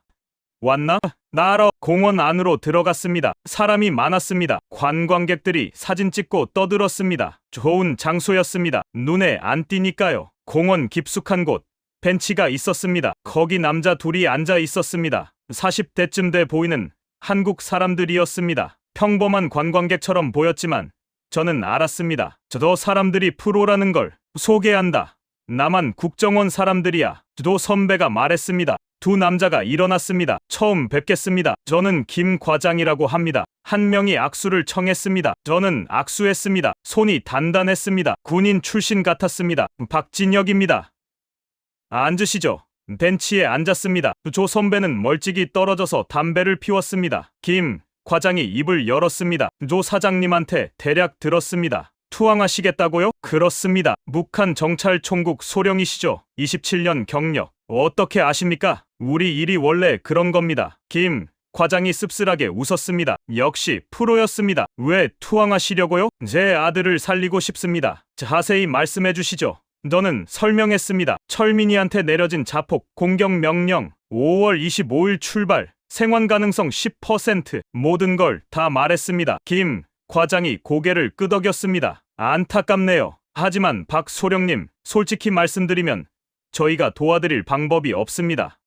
왔나? 나러 공원 안으로 들어갔습니다. 사람이 많았습니다. 관광객들이 사진 찍고 떠들었습니다. 좋은 장소였습니다. 눈에 안 띄니까요. 공원 깊숙한 곳 벤치가 있었습니다. 거기 남자 둘이 앉아 있었습니다. 40대쯤 돼 보이는 한국 사람들이었습니다. 평범한 관광객처럼 보였지만 저는 알았습니다. 저 사람들이 프로라는 걸. 소개한다. 나만 국정원 사람들이야. 조 선배가 말했습니다. 두 남자가 일어났습니다. 처음 뵙겠습니다. 저는 김 과장이라고 합니다. 한 명이 악수를 청했습니다. 저는 악수했습니다. 손이 단단했습니다. 군인 출신 같았습니다. 박진혁입니다. 앉으시죠. 벤치에 앉았습니다. 조 선배는 멀찍이 떨어져서 담배를 피웠습니다. 김 과장이 입을 열었습니다. 조 사장님한테 대략 들었습니다. 투항하시겠다고요? 그렇습니다. 북한 정찰총국 소령이시죠. 27년 경력. 어떻게 아십니까? 우리 일이 원래 그런 겁니다. 김 과장이 씁쓸하게 웃었습니다. 역시 프로였습니다. 왜 투항하시려고요? 제 아들을 살리고 싶습니다. 자세히 말씀해 주시죠. 저는 설명했습니다. 철민이한테 내려진 자폭 공격 명령 5월 25일 출발 생還가능성 10% 모든 걸 다 말했습니다. 김 과장이 고개를 끄덕였습니다. 안타깝네요. 하지만 박 소령님, 솔직히 말씀드리면 저희가 도와드릴 방법이 없습니다.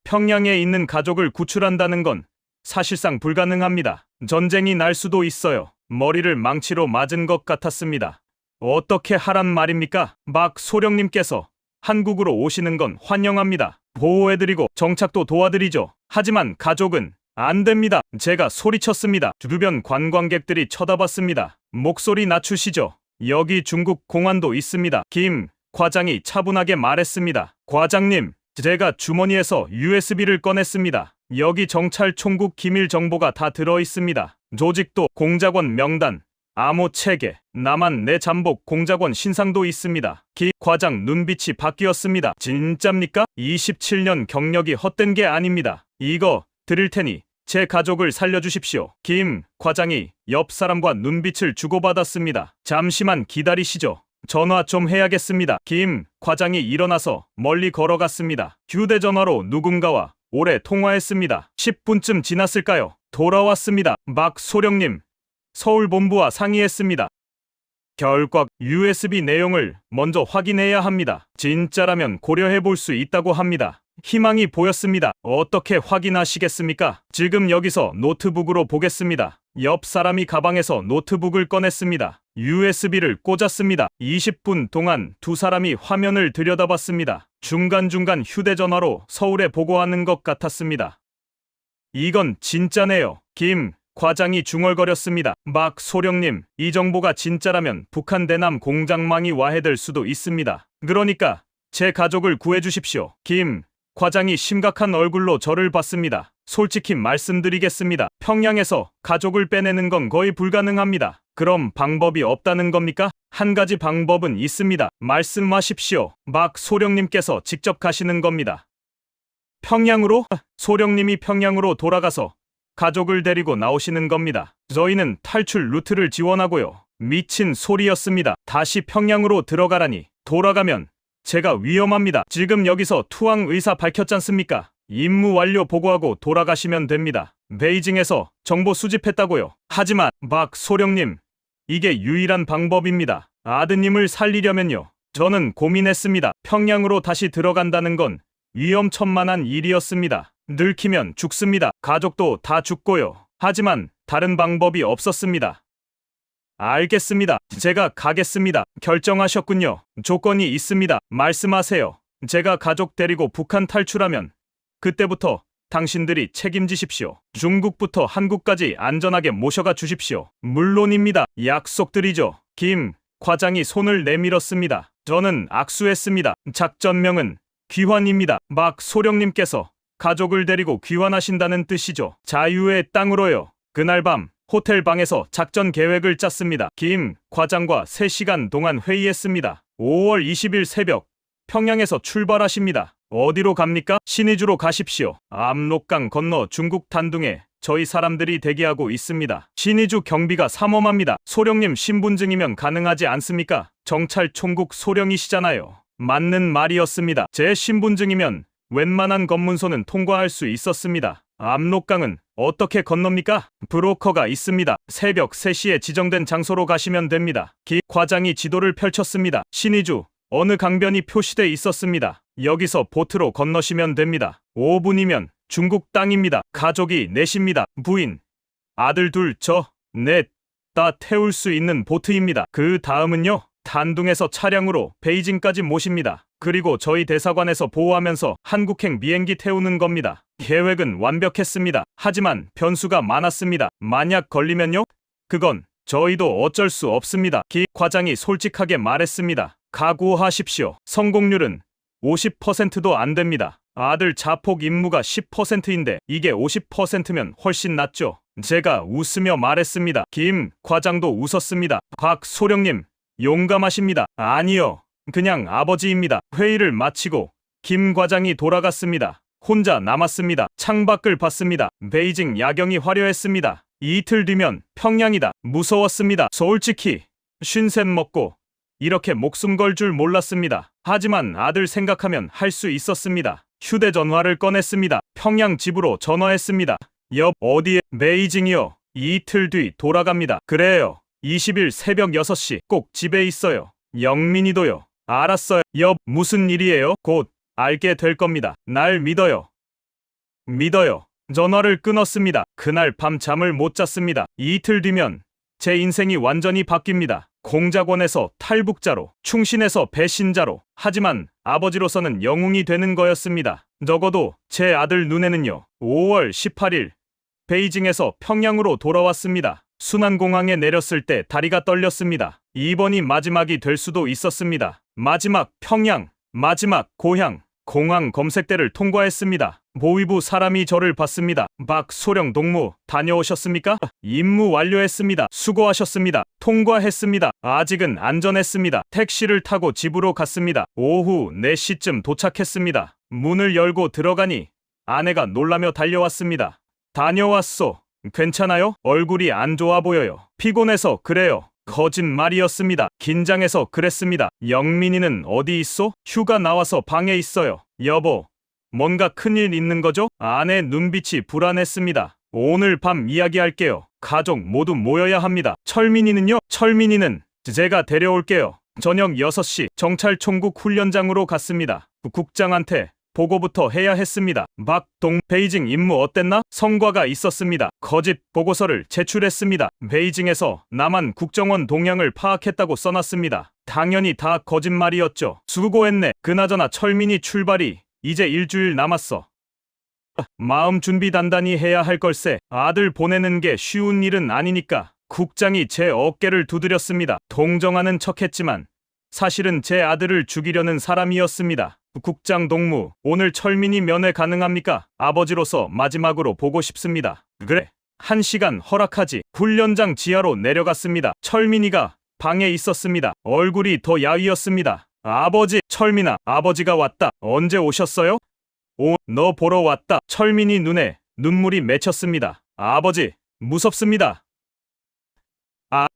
평양에 있는 가족을 구출한다는 건 사실상 불가능합니다. 전쟁이 날 수도 있어요. 머리를 망치로 맞은 것 같았습니다. 어떻게 하란 말입니까? 박 소령님께서 한국으로 오시는 건 환영합니다. 보호해드리고 정착도 도와드리죠. 하지만 가족은 안 됩니다. 제가 소리쳤습니다. 주변 관광객들이 쳐다봤습니다. 목소리 낮추시죠. 여기 중국 공안도 있습니다. 김 과장이 차분하게 말했습니다. 과장님, 제가 주머니에서 USB를 꺼냈습니다. 여기 정찰총국 기밀 정보가 다 들어있습니다. 조직도, 공작원 명단, 암호 체계, 나만 내 잠복 공작원 신상도 있습니다. 기 과장 눈빛이 바뀌었습니다. 진짜입니까? 27년 경력이 헛된 게 아닙니다. 이거 드릴 테니 제 가족을 살려주십시오. 김 과장이 옆 사람과 눈빛을 주고받았습니다. 잠시만 기다리시죠. 전화 좀 해야겠습니다. 김 과장이 일어나서 멀리 걸어갔습니다. 휴대전화로 누군가와 오래 통화했습니다. 10분쯤 지났을까요? 돌아왔습니다. 박 소령님, 서울본부와 상의했습니다. 결과 USB 내용을 먼저 확인해야 합니다. 진짜라면 고려해 볼 수 있다고 합니다. 희망이 보였습니다. 어떻게 확인하시겠습니까? 지금 여기서 노트북으로 보겠습니다. 옆 사람이 가방에서 노트북을 꺼냈습니다. USB를 꽂았습니다. 20분 동안 두 사람이 화면을 들여다봤습니다. 중간중간 휴대전화로 서울에 보고하는 것 같았습니다. 이건 진짜네요. 김 과장이 중얼거렸습니다. 막 소령님, 이 정보가 진짜라면 북한 대남 공작망이 와해될 수도 있습니다. 그러니까 제 가족을 구해주십시오. 김 과장이 심각한 얼굴로 저를 봤습니다. 솔직히 말씀드리겠습니다. 평양에서 가족을 빼내는 건 거의 불가능합니다. 그럼 방법이 없다는 겁니까? 한 가지 방법은 있습니다. 말씀하십시오. 막 소령님께서 직접 가시는 겁니다. 평양으로? 소령님이 평양으로 돌아가서 가족을 데리고 나오시는 겁니다. 저희는 탈출 루트를 지원하고요. 미친 소리였습니다. 다시 평양으로 들어가라니. 돌아가면 제가 위험합니다. 지금 여기서 투항 의사 밝혔잖습니까? 임무 완료 보고하고 돌아가시면 됩니다. 베이징에서 정보 수집했다고요. 하지만 박소령님, 이게 유일한 방법입니다. 아드님을 살리려면요. 저는 고민했습니다. 평양으로 다시 들어간다는 건 위험천만한 일이었습니다. 늙히면 죽습니다. 가족도 다 죽고요. 하지만 다른 방법이 없었습니다. 알겠습니다. 제가 가겠습니다. 결정하셨군요. 조건이 있습니다. 말씀하세요. 제가 가족 데리고 북한 탈출하면 그때부터 당신들이 책임지십시오. 중국부터 한국까지 안전하게 모셔가 주십시오. 물론입니다. 약속드리죠. 김 과장이 손을 내밀었습니다. 저는 악수했습니다. 작전명은 귀환입니다. 박소령님께서 가족을 데리고 귀환하신다는 뜻이죠. 자유의 땅으로요. 그날 밤 호텔 방에서 작전 계획을 짰습니다. 김 과장과 3시간 동안 회의했습니다. 5월 20일 새벽 평양에서 출발하십니다. 어디로 갑니까? 신의주로 가십시오. 압록강 건너 중국 단둥에 저희 사람들이 대기하고 있습니다. 신의주 경비가 삼엄합니다. 소령님 신분증이면 가능하지 않습니까? 정찰 총국 소령이시잖아요. 맞는 말이었습니다. 제 신분증이면 웬만한 검문소는 통과할 수 있었습니다. 압록강은 어떻게 건넙니까? 브로커가 있습니다. 새벽 3시에 지정된 장소로 가시면 됩니다. 기 과장이 지도를 펼쳤습니다. 신의주 어느 강변이 표시돼 있었습니다. 여기서 보트로 건너시면 됩니다. 5분이면 중국 땅입니다. 가족이 넷입니다. 부인, 아들 둘, 저 넷 다 태울 수 있는 보트입니다. 그 다음은요. 단둥에서 차량으로 베이징까지 모십니다. 그리고 저희 대사관에서 보호하면서 한국행 비행기 태우는 겁니다. 계획은 완벽했습니다. 하지만 변수가 많았습니다. 만약 걸리면요? 그건 저희도 어쩔 수 없습니다. 기 과장이 솔직하게 말했습니다. 각오하십시오. 성공률은 50%도 안 됩니다. 아들 자폭 임무가 10%인데 이게 50%면 훨씬 낫죠. 제가 웃으며 말했습니다. 김 과장도 웃었습니다. 박소령님, 용감하십니다. 아니요. 그냥 아버지입니다. 회의를 마치고 김 과장이 돌아갔습니다. 혼자 남았습니다. 창밖을 봤습니다. 베이징 야경이 화려했습니다. 이틀 뒤면 평양이다. 무서웠습니다. 솔직히 쉰셋 먹고 이렇게 목숨 걸 줄 몰랐습니다. 하지만 아들 생각하면 할 수 있었습니다. 휴대전화를 꺼냈습니다. 평양 집으로 전화했습니다. 어디에? 베이징이요. 이틀 뒤 돌아갑니다. 그래요. 20일 새벽 6시 꼭 집에 있어요. 영민이도요. 알았어요. 무슨 일이에요? 곧 알게 될 겁니다. 날 믿어요. 믿어요. 전화를 끊었습니다. 그날 밤 잠을 못 잤습니다. 이틀 뒤면 제 인생이 완전히 바뀝니다. 공작원에서 탈북자로, 충신에서 배신자로. 하지만 아버지로서는 영웅이 되는 거였습니다. 적어도 제 아들 눈에는요. 5월 18일 베이징에서 평양으로 돌아왔습니다. 순안공항에 내렸을 때 다리가 떨렸습니다. 이번이 마지막이 될 수도 있었습니다. 마지막 평양, 마지막 고향. 공항 검색대를 통과했습니다. 보위부 사람이 저를 봤습니다. 박소령 동무 다녀오셨습니까? 임무 완료했습니다. 수고하셨습니다. 통과했습니다. 아직은 안전했습니다. 택시를 타고 집으로 갔습니다. 오후 4시쯤 도착했습니다. 문을 열고 들어가니 아내가 놀라며 달려왔습니다. 다녀왔소. 괜찮아요? 얼굴이 안 좋아 보여요. 피곤해서 그래요. 거짓말이었습니다. 긴장해서 그랬습니다. 영민이는 어디 있어? 휴가 나와서 방에 있어요. 여보, 뭔가 큰일 있는 거죠? 아내 눈빛이 불안했습니다. 오늘 밤 이야기할게요. 가족 모두 모여야 합니다. 철민이는요? 철민이는 제가 데려올게요. 저녁 6시 정찰총국 훈련장으로 갔습니다. 국장한테 보고부터 해야 했습니다. 베이징 임무 어땠나? 성과가 있었습니다. 거짓 보고서를 제출했습니다. 베이징에서 남한 국정원 동향을 파악했다고 써놨습니다. 당연히 다 거짓말이었죠. 수고했네. 그나저나 철민이 출발이 이제 일주일 남았어. 마음 준비 단단히 해야 할 걸세. 아들 보내는 게 쉬운 일은 아니니까. 국장이 제 어깨를 두드렸습니다. 동정하는 척했지만 사실은 제 아들을 죽이려는 사람이었습니다. 국장 동무, 오늘 철민이 면회 가능합니까? 아버지로서 마지막으로 보고 싶습니다. 그래, 1시간 허락하지. 훈련장 지하로 내려갔습니다. 철민이가 방에 있었습니다. 얼굴이 더 야위었습니다. 아버지, 철민아, 아버지가 왔다. 언제 오셨어요? 너 보러 왔다. 철민이 눈에 눈물이 맺혔습니다. 아버지, 무섭습니다.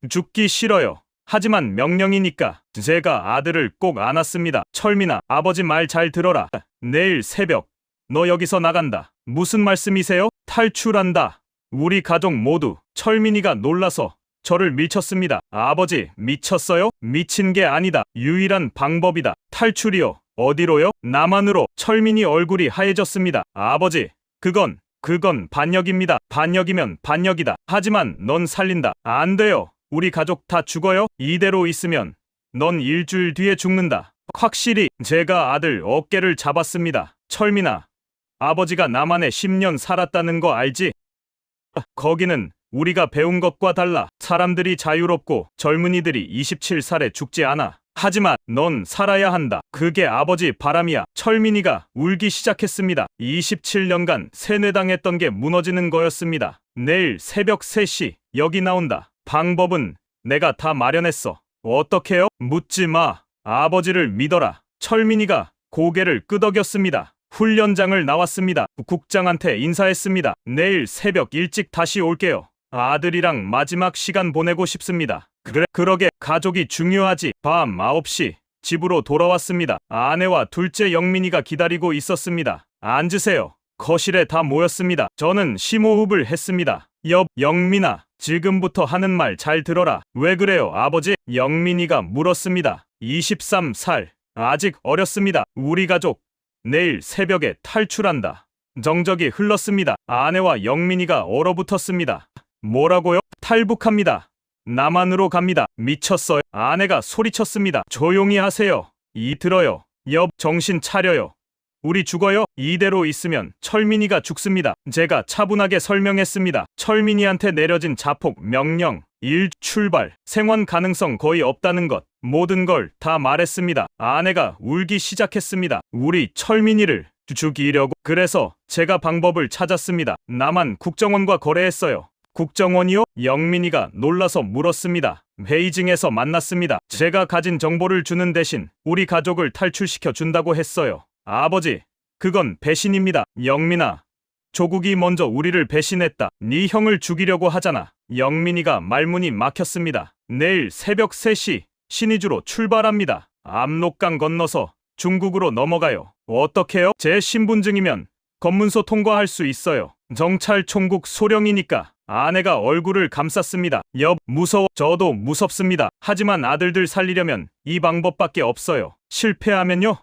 죽기 싫어요. 하지만 명령이니까 제가 아들을 꼭 안았습니다. 철민아, 아버지 말 잘 들어라. 내일 새벽 너 여기서 나간다. 무슨 말씀이세요? 탈출한다. 우리 가족 모두 철민이가 놀라서 저를 밀쳤습니다. 아버지, 미쳤어요? 미친 게 아니다. 유일한 방법이다. 탈출이요. 어디로요? 남한으로. 철민이 얼굴이 하얘졌습니다. 아버지, 그건 반역입니다. 반역이면 반역이다. 하지만 넌 살린다. 안 돼요. 우리 가족 다 죽어요. 이대로 있으면 넌 일주일 뒤에 죽는다. 확실히. 제가 아들 어깨를 잡았습니다. 철민아, 아버지가 남한에 10년 살았다는 거 알지? 거기는 우리가 배운 것과 달라. 사람들이 자유롭고 젊은이들이 27살에 죽지 않아. 하지만 넌 살아야 한다. 그게 아버지 바람이야. 철민이가 울기 시작했습니다. 27년간 세뇌당했던 게 무너지는 거였습니다. 내일 새벽 3시 여기 나온다. 방법은 내가 다 마련했어. 어떻게요? 묻지 마. 아버지를 믿어라. 철민이가 고개를 끄덕였습니다. 훈련장을 나왔습니다. 국장한테 인사했습니다. 내일 새벽 일찍 다시 올게요. 아들이랑 마지막 시간 보내고 싶습니다. 그러게 가족이 중요하지. 밤 9시 집으로 돌아왔습니다. 아내와 둘째 영민이가 기다리고 있었습니다. 앉으세요. 거실에 다 모였습니다. 저는 심호흡을 했습니다. 영민아, 지금부터 하는 말 잘 들어라. 왜 그래요, 아버지? 영민이가 물었습니다. 23살. 아직 어렸습니다. 우리 가족 내일 새벽에 탈출한다. 정적이 흘렀습니다. 아내와 영민이가 얼어붙었습니다. 뭐라고요? 탈북합니다. 남한으로 갑니다. 미쳤어요. 아내가 소리쳤습니다. 조용히 하세요. 들어요. 정신 차려요. 우리 죽어요. 이대로 있으면 철민이가 죽습니다. 제가 차분하게 설명했습니다. 철민이한테 내려진 자폭 명령, 출발, 생還 가능성 거의 없다는 것, 모든 걸 다 말했습니다. 아내가 울기 시작했습니다. 우리 철민이를 죽이려고. 그래서 제가 방법을 찾았습니다. 남한 국정원과 거래했어요. 국정원이요? 영민이가 놀라서 물었습니다. 베이징에서 만났습니다. 제가 가진 정보를 주는 대신 우리 가족을 탈출시켜 준다고 했어요. 아버지, 그건 배신입니다. 영민아, 조국이 먼저 우리를 배신했다. 네 형을 죽이려고 하잖아. 영민이가 말문이 막혔습니다. 내일 새벽 3시 신의주로 출발합니다. 압록강 건너서 중국으로 넘어가요. 어떻게요? 제 신분증이면 검문소 통과할 수 있어요. 정찰 총국 소령이니까. 아내가 얼굴을 감쌌습니다. 무서워. 저도 무섭습니다. 하지만 아들들 살리려면 이 방법밖에 없어요. 실패하면요?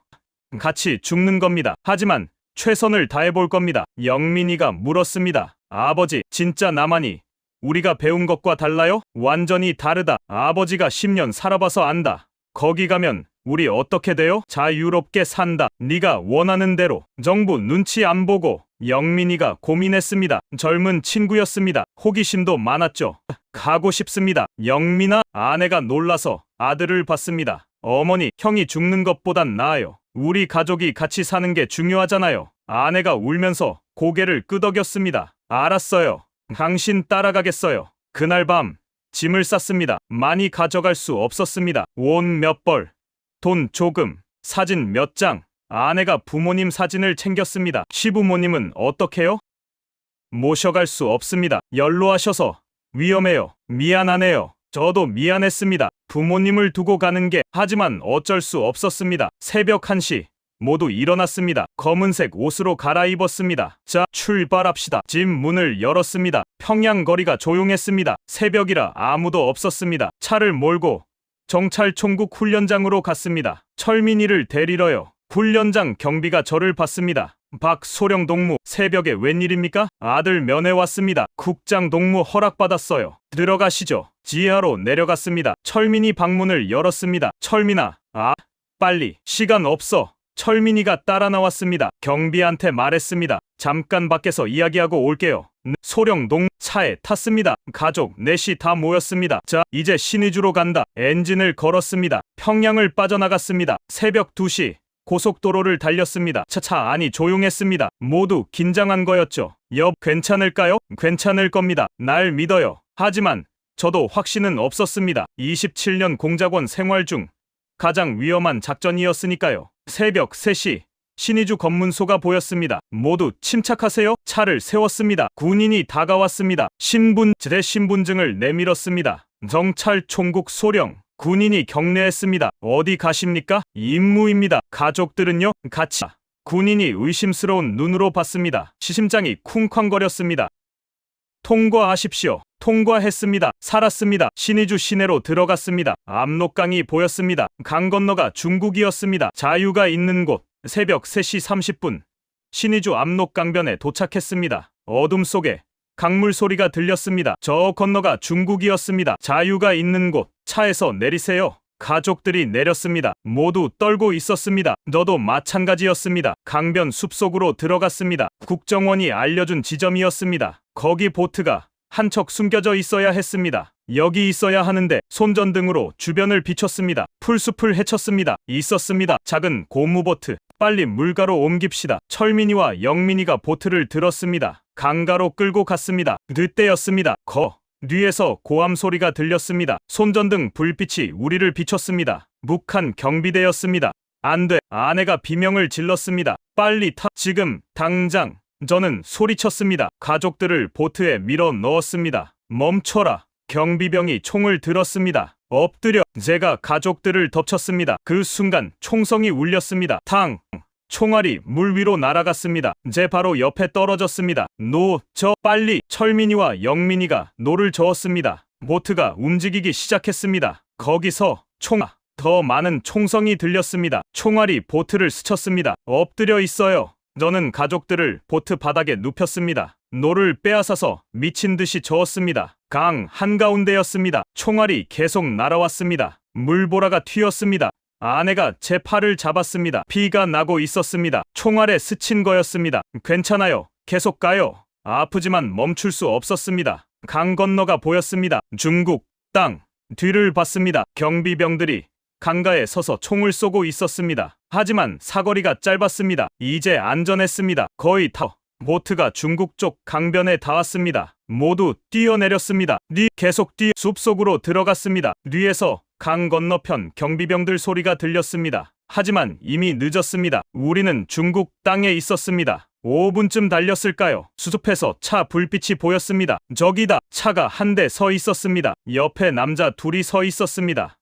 같이 죽는 겁니다. 하지만 최선을 다해볼 겁니다. 영민이가 물었습니다. 아버지, 진짜 남한이 우리가 배운 것과 달라요? 완전히 다르다. 아버지가 10년 살아봐서 안다. 거기 가면 우리 어떻게 돼요? 자유롭게 산다. 네가 원하는 대로. 정부 눈치 안 보고. 영민이가 고민했습니다. 젊은 친구였습니다. 호기심도 많았죠. 가고 싶습니다. 영민아, 아내가 놀라서 아들을 봤습니다. 어머니, 형이 죽는 것보단 나아요. 우리 가족이 같이 사는 게 중요하잖아요. 아내가 울면서 고개를 끄덕였습니다. 알았어요. 당신 따라가겠어요. 그날 밤 짐을 쌌습니다. 많이 가져갈 수 없었습니다. 옷 몇 벌, 돈 조금, 사진 몇 장. 아내가 부모님 사진을 챙겼습니다. 시부모님은 어떡해요? 모셔갈 수 없습니다. 연로하셔서 위험해요. 미안하네요. 저도 미안했습니다. 부모님을 두고 가는 게. 하지만 어쩔 수 없었습니다. 새벽 1시 모두 일어났습니다. 검은색 옷으로 갈아입었습니다. 자, 출발합시다. 집 문을 열었습니다. 평양 거리가 조용했습니다. 새벽이라 아무도 없었습니다. 차를 몰고 정찰 총국 훈련장으로 갔습니다. 철민이를 데리러요. 훈련장 경비가 저를 봤습니다. 박소령 동무, 새벽에 웬일입니까? 아들 면회 왔습니다. 국장 동무 허락받았어요. 들어가시죠. 지하로 내려갔습니다. 철민이 방문을 열었습니다. 철민아, 빨리. 시간 없어. 철민이가 따라 나왔습니다. 경비한테 말했습니다. 잠깐 밖에서 이야기하고 올게요. 소령 동 차에 탔습니다. 가족 넷이 다 모였습니다. 자, 이제 신의주로 간다. 엔진을 걸었습니다. 평양을 빠져나갔습니다. 새벽 2시 고속도로를 달렸습니다. 차차 안이 조용했습니다. 모두 긴장한 거였죠. 괜찮을까요? 괜찮을 겁니다. 날 믿어요. 하지만 저도 확신은 없었습니다. 27년 공작원 생활 중 가장 위험한 작전이었으니까요. 새벽 3시 신의주 검문소가 보였습니다. 모두 침착하세요. 차를 세웠습니다. 군인이 다가왔습니다. 제 신분증을 내밀었습니다. 정찰 총국 소령. 군인이 경례했습니다. 어디 가십니까? 임무입니다. 가족들은요? 같이. 군인이 의심스러운 눈으로 봤습니다. 심장이 쿵쾅거렸습니다. 통과하십시오. 통과했습니다. 살았습니다. 신의주 시내로 들어갔습니다. 압록강이 보였습니다. 강 건너가 중국이었습니다. 자유가 있는 곳. 새벽 3시 30분. 신의주 압록강변에 도착했습니다. 어둠 속에 강물 소리가 들렸습니다. 저 건너가 중국이었습니다. 자유가 있는 곳. 차에서 내리세요. 가족들이 내렸습니다. 모두 떨고 있었습니다. 저도 마찬가지였습니다. 강변 숲속으로 들어갔습니다. 국정원이 알려준 지점이었습니다. 거기 보트가 한 척 숨겨져 있어야 했습니다. 여기 있어야 하는데 손전등으로 주변을 비췄습니다. 풀숲을 헤쳤습니다. 있었습니다. 작은 고무보트. 빨리 물가로 옮깁시다. 철민이와 영민이가 보트를 들었습니다. 강가로 끌고 갔습니다. 그때였습니다. 뒤에서 고함 소리가 들렸습니다. 손전등 불빛이 우리를 비췄습니다. 북한 경비대였습니다. 안 돼. 아내가 비명을 질렀습니다. 빨리 타. 지금 당장. 저는 소리쳤습니다. 가족들을 보트에 밀어 넣었습니다. 멈춰라. 경비병이 총을 들었습니다. 엎드려. 제가 가족들을 덮쳤습니다. 그 순간 총성이 울렸습니다. 탕. 총알이 물 위로 날아갔습니다. 제 바로 옆에 떨어졌습니다. 빨리. 철민이와 영민이가 노를 저었습니다. 보트가 움직이기 시작했습니다. 거기서 더 많은 총성이 들렸습니다. 총알이 보트를 스쳤습니다. 엎드려 있어요. 저는 가족들을 보트 바닥에 눕혔습니다. 노를 빼앗아서 미친 듯이 저었습니다. 강 한가운데였습니다. 총알이 계속 날아왔습니다. 물보라가 튀었습니다. 아내가 제 팔을 잡았습니다. 피가 나고 있었습니다. 총알에 스친 거였습니다. 괜찮아요. 계속 가요. 아프지만 멈출 수 없었습니다. 강 건너가 보였습니다. 중국 땅. 뒤를 봤습니다. 경비병들이 강가에 서서 총을 쏘고 있었습니다. 하지만 사거리가 짧았습니다. 이제 안전했습니다. 거의 다 보트가 중국 쪽 강변에 닿았습니다. 모두 뛰어내렸습니다. 계속 숲속으로 들어갔습니다. 뒤에서 강 건너편 경비병들 소리가 들렸습니다. 하지만 이미 늦었습니다. 우리는 중국 땅에 있었습니다. 5분쯤 달렸을까요? 수숲에서 차 불빛이 보였습니다. 저기다. 차가 한 대 서 있었습니다. 옆에 남자 둘이 서 있었습니다.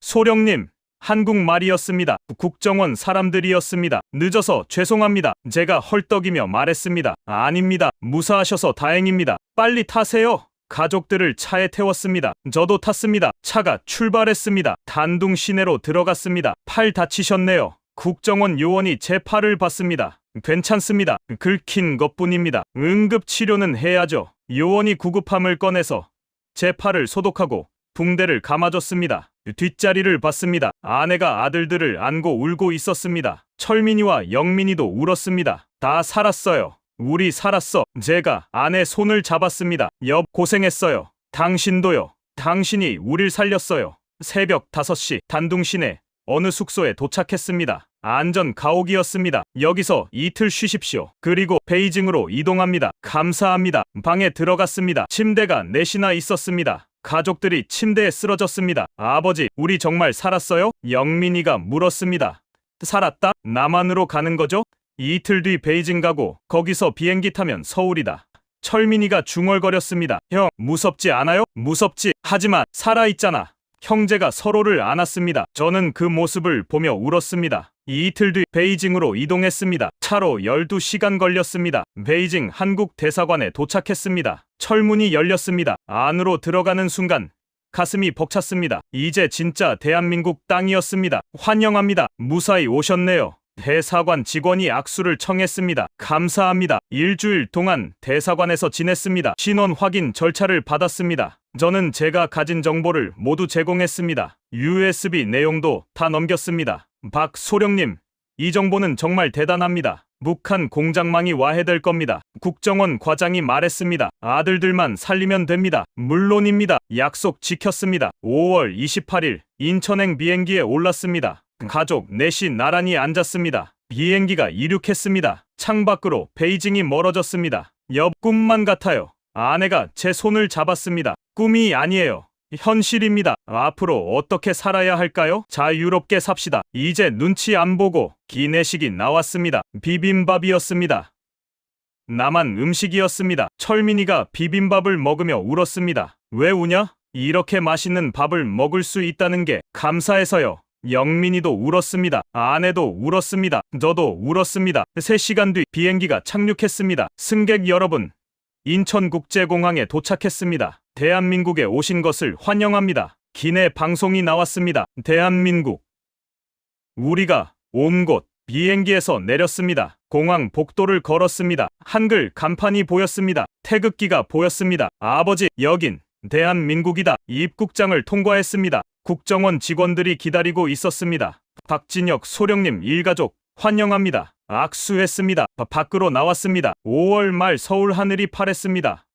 소령님. 한국말이었습니다. 국정원 사람들이었습니다. 늦어서 죄송합니다. 제가 헐떡이며 말했습니다. 아닙니다. 무사하셔서 다행입니다. 빨리 타세요. 가족들을 차에 태웠습니다. 저도 탔습니다. 차가 출발했습니다. 단둥 시내로 들어갔습니다. 팔 다치셨네요. 국정원 요원이 제 팔을 봤습니다. 괜찮습니다. 긁힌 것뿐입니다. 응급치료는 해야죠. 요원이 구급함을 꺼내서 제 팔을 소독하고 붕대를 감아줬습니다. 뒷자리를 봤습니다. 아내가 아들들을 안고 울고 있었습니다. 철민이와 영민이도 울었습니다. 다 살았어요. 우리 살았어. 제가 아내 손을 잡았습니다. 고생했어요. 당신도요. 당신이 우릴 살렸어요. 새벽 5시 단둥 시내 어느 숙소에 도착했습니다. 안전 가옥이었습니다. 여기서 이틀 쉬십시오. 그리고 베이징으로 이동합니다. 감사합니다. 방에 들어갔습니다. 침대가 넷이나 있었습니다. 가족들이 침대에 쓰러졌습니다. 아버지, 우리 정말 살았어요? 영민이가 물었습니다. 살았다? 남한으로 가는 거죠? 이틀 뒤 베이징 가고 거기서 비행기 타면 서울이다. 철민이가 중얼거렸습니다. 형, 무섭지 않아요? 무섭지. 하지만 살아있잖아. 형제가 서로를 안았습니다. 저는 그 모습을 보며 울었습니다. 이틀 뒤 베이징으로 이동했습니다. 차로 12시간 걸렸습니다. 베이징 한국 대사관에 도착했습니다. 철문이 열렸습니다. 안으로 들어가는 순간 가슴이 벅찼습니다. 이제 진짜 대한민국 땅이었습니다. 환영합니다. 무사히 오셨네요. 대사관 직원이 악수를 청했습니다. 감사합니다. 일주일 동안 대사관에서 지냈습니다. 신원 확인 절차를 받았습니다. 저는 제가 가진 정보를 모두 제공했습니다. USB 내용도 다 넘겼습니다. 박소령님, 이 정보는 정말 대단합니다. 북한 공작망이 와해될 겁니다. 국정원 과장이 말했습니다. 아들들만 살리면 됩니다. 물론입니다. 약속 지켰습니다. 5월 28일 인천행 비행기에 올랐습니다. 가족 넷이 나란히 앉았습니다. 비행기가 이륙했습니다. 창밖으로 베이징이 멀어졌습니다. 꿈만 같아요. 아내가 제 손을 잡았습니다. 꿈이 아니에요. 현실입니다. 앞으로 어떻게 살아야 할까요? 자유롭게 삽시다. 이제 눈치 안 보고 기내식이 나왔습니다. 비빔밥이었습니다. 남한 음식이었습니다. 철민이가 비빔밥을 먹으며 울었습니다. 왜 우냐? 이렇게 맛있는 밥을 먹을 수 있다는 게 감사해서요. 영민이도 울었습니다. 아내도 울었습니다. 저도 울었습니다. 3시간 뒤 비행기가 착륙했습니다. 승객 여러분, 인천국제공항에 도착했습니다. 대한민국에 오신 것을 환영합니다. 기내 방송이 나왔습니다. 대한민국. 우리가 온 곳. 비행기에서 내렸습니다. 공항 복도를 걸었습니다. 한글 간판이 보였습니다. 태극기가 보였습니다. 아버지, 여긴 대한민국이다. 입국장을 통과했습니다. 국정원 직원들이 기다리고 있었습니다. 박진혁 소령님 일가족 환영합니다. 악수했습니다. 밖으로 나왔습니다. 5월 말 서울 하늘이 파랬습니다.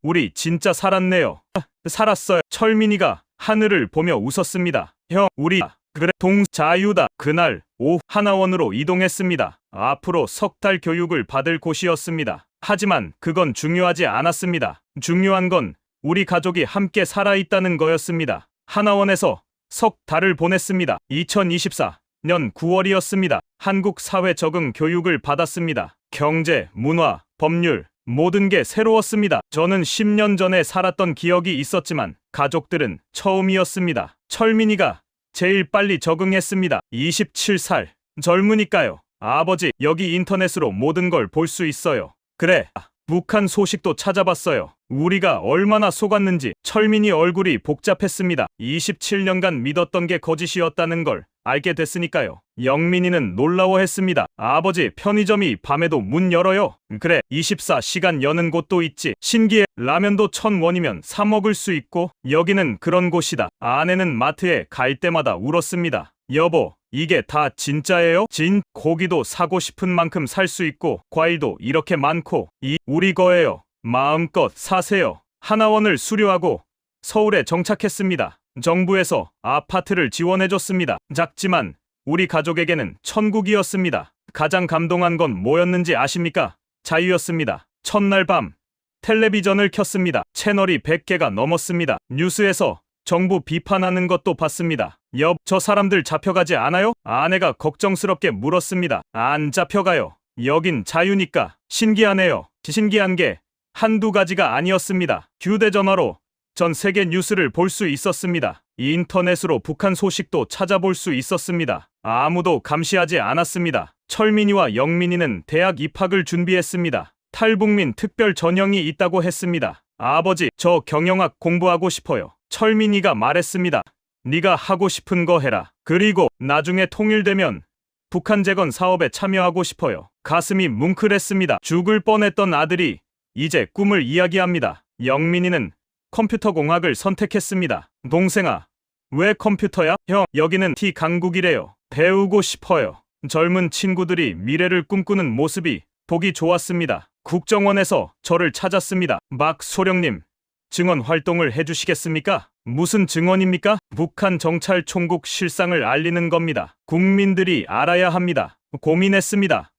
우리 진짜 살았네요. 살았어요. 철민이가 하늘을 보며 웃었습니다. 형, 우리 그래 자유다. 그날 오후 하나원으로 이동했습니다. 앞으로 3달 교육을 받을 곳이었습니다. 하지만 그건 중요하지 않았습니다. 중요한 건 우리 가족이 함께 살아있다는 거였습니다. 하나원에서 3달을 보냈습니다. 2024년 9월이었습니다. 한국 사회 적응 교육을 받았습니다. 경제, 문화, 법률 모든 게 새로웠습니다. 저는 10년 전에 살았던 기억이 있었지만 가족들은 처음이었습니다. 철민이가 제일 빨리 적응했습니다. 27살. 젊으니까요. 아버지, 여기 인터넷으로 모든 걸 볼 수 있어요. 그래. 북한 소식도 찾아봤어요. 우리가 얼마나 속았는지. 철민이 얼굴이 복잡했습니다. 27년간 믿었던 게 거짓이었다는 걸 알게 됐으니까요. 영민이는 놀라워했습니다. 아버지, 편의점이 밤에도 문 열어요. 그래, 24시간 여는 곳도 있지. 신기해. 라면도 1,000원이면 사 먹을 수 있고 여기는 그런 곳이다. 아내는 마트에 갈 때마다 울었습니다. 여보, 이게 다 진짜예요? 고기도 사고 싶은 만큼 살 수 있고 과일도 이렇게 많고 우리 거예요. 마음껏 사세요. 하나원을 수료하고 서울에 정착했습니다. 정부에서 아파트를 지원해줬습니다. 작지만 우리 가족에게는 천국이었습니다. 가장 감동한 건 뭐였는지 아십니까? 자유였습니다. 첫날 밤 텔레비전을 켰습니다. 채널이 100개가 넘었습니다. 뉴스에서 정부 비판하는 것도 봤습니다. 저 사람들 잡혀가지 않아요? 아내가 걱정스럽게 물었습니다. 안 잡혀가요. 여긴 자유니까. 신기하네요. 신기한 게 한두 가지가 아니었습니다. 휴대전화로 전 세계 뉴스를 볼 수 있었습니다. 인터넷으로 북한 소식도 찾아볼 수 있었습니다. 아무도 감시하지 않았습니다. 철민이와 영민이는 대학 입학을 준비했습니다. 탈북민 특별 전형이 있다고 했습니다. 아버지, 저 경영학 공부하고 싶어요. 철민이가 말했습니다. 네가 하고 싶은 거 해라. 그리고 나중에 통일되면 북한 재건 사업에 참여하고 싶어요. 가슴이 뭉클했습니다. 죽을 뻔했던 아들이 이제 꿈을 이야기합니다. 영민이는 컴퓨터 공학을 선택했습니다. 동생아, 왜 컴퓨터야? 형, 여기는 T 강국이래요. 배우고 싶어요. 젊은 친구들이 미래를 꿈꾸는 모습이 보기 좋았습니다. 국정원에서 저를 찾았습니다. 막 소령님, 증언 활동을 해주시겠습니까? 무슨 증언입니까? 북한 정찰총국 실상을 알리는 겁니다. 국민들이 알아야 합니다. 고민했습니다.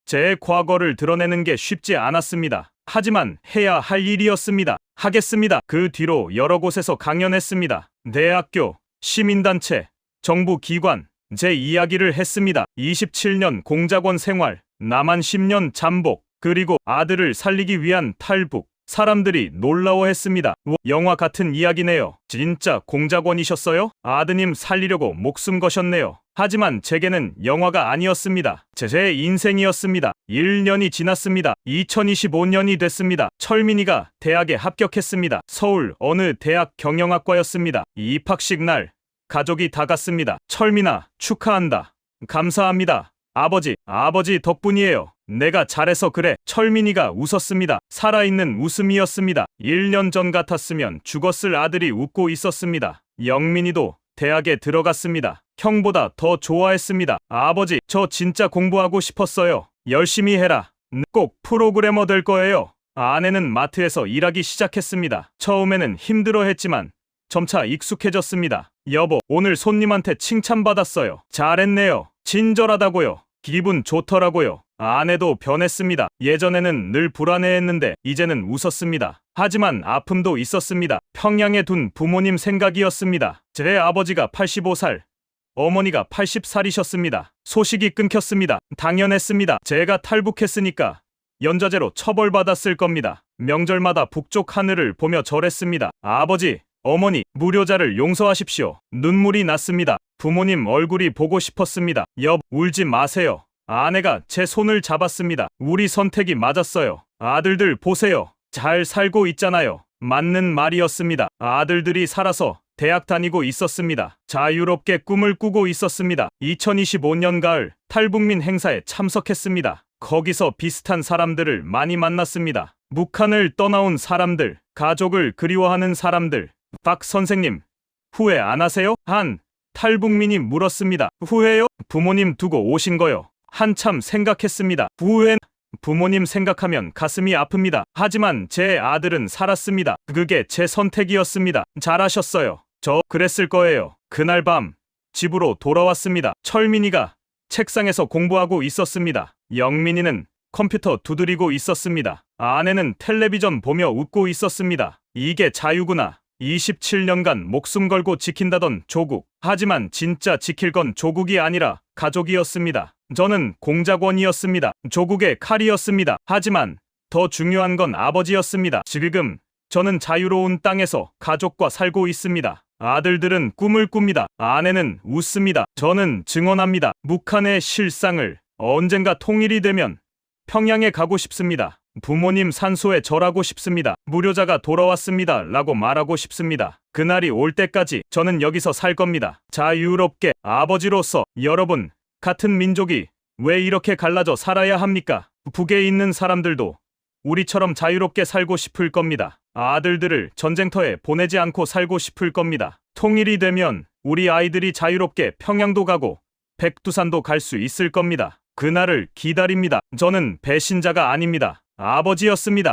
제 과거를 드러내는 게 쉽지 않았습니다. 하지만 해야 할 일이었습니다. 하겠습니다. 그 뒤로 여러 곳에서 강연했습니다. 대학교, 시민단체, 정부 기관, 제 이야기를 했습니다. 27년 공작원 생활, 남한 10년 잠복, 그리고 아들을 살리기 위한 탈북. 사람들이 놀라워했습니다. 영화 같은 이야기네요. 진짜 공작원이셨어요? 아드님 살리려고 목숨 거셨네요. 하지만 제게는 영화가 아니었습니다. 제 인생이었습니다. 1년이 지났습니다. 2025년이 됐습니다. 철민이가 대학에 합격했습니다. 서울 어느 대학 경영학과였습니다. 입학식 날 가족이 다 갔습니다. 철민아, 축하한다. 감사합니다. 아버지 덕분이에요. 내가 잘해서 그래. 철민이가 웃었습니다. 살아있는 웃음이었습니다. 1년 전 같았으면 죽었을 아들이 웃고 있었습니다. 영민이도 대학에 들어갔습니다. 형보다 더 좋아했습니다. 아버지, 저 진짜 공부하고 싶었어요. 열심히 해라. 꼭 프로그래머 될 거예요. 아내는 마트에서 일하기 시작했습니다. 처음에는 힘들어했지만 점차 익숙해졌습니다. 여보, 오늘 손님한테 칭찬받았어요. 잘했네요. 친절하다고요. 기분 좋더라고요. 아내도 변했습니다. 예전에는 늘 불안해했는데 이제는 웃었습니다. 하지만 아픔도 있었습니다. 평양에 둔 부모님 생각이었습니다. 제 아버지가 85살, 어머니가 80살이셨습니다. 소식이 끊겼습니다. 당연했습니다. 제가 탈북했으니까 연좌제로 처벌받았을 겁니다. 명절마다 북쪽 하늘을 보며 절했습니다. 아버지, 어머니, 무료자를 용서하십시오. 눈물이 났습니다. 부모님 얼굴이 보고 싶었습니다. 울지 마세요. 아내가 제 손을 잡았습니다. 우리 선택이 맞았어요. 아들들 보세요. 잘 살고 있잖아요. 맞는 말이었습니다. 아들들이 살아서 대학 다니고 있었습니다. 자유롭게 꿈을 꾸고 있었습니다. 2025년 가을 탈북민 행사에 참석했습니다. 거기서 비슷한 사람들을 많이 만났습니다. 북한을 떠나온 사람들, 가족을 그리워하는 사람들. 박 선생님, 후회 안 하세요? 한 탈북민이 물었습니다. 후회요? 부모님 두고 오신 거요. 한참 생각했습니다. 후회? 부모님 생각하면 가슴이 아픕니다. 하지만 제 아들은 살았습니다. 그게 제 선택이었습니다. 잘하셨어요. 저 그랬을 거예요. 그날 밤 집으로 돌아왔습니다. 철민이가 책상에서 공부하고 있었습니다. 영민이는 컴퓨터 두드리고 있었습니다. 아내는 텔레비전 보며 웃고 있었습니다. 이게 자유구나. 27년간 목숨 걸고 지킨다던 조국. 하지만 진짜 지킬 건 조국이 아니라 가족이었습니다. 저는 공작원이었습니다. 조국의 칼이었습니다. 하지만 더 중요한 건 아버지였습니다. 지금 저는 자유로운 땅에서 가족과 살고 있습니다. 아들들은 꿈을 꿉니다. 아내는 웃습니다. 저는 증언합니다. 북한의 실상을 언젠가 통일이 되면 평양에 가고 싶습니다. 부모님 산소에 절하고 싶습니다. 무료자가 돌아왔습니다. 라고 말하고 싶습니다. 그날이 올 때까지 저는 여기서 살 겁니다. 자유롭게 아버지로서. 여러분, 같은 민족이 왜 이렇게 갈라져 살아야 합니까? 북에 있는 사람들도 우리처럼 자유롭게 살고 싶을 겁니다. 아들들을 전쟁터에 보내지 않고 살고 싶을 겁니다. 통일이 되면 우리 아이들이 자유롭게 평양도 가고 백두산도 갈 수 있을 겁니다. 그날을 기다립니다. 저는 배신자가 아닙니다. 아버지였습니다.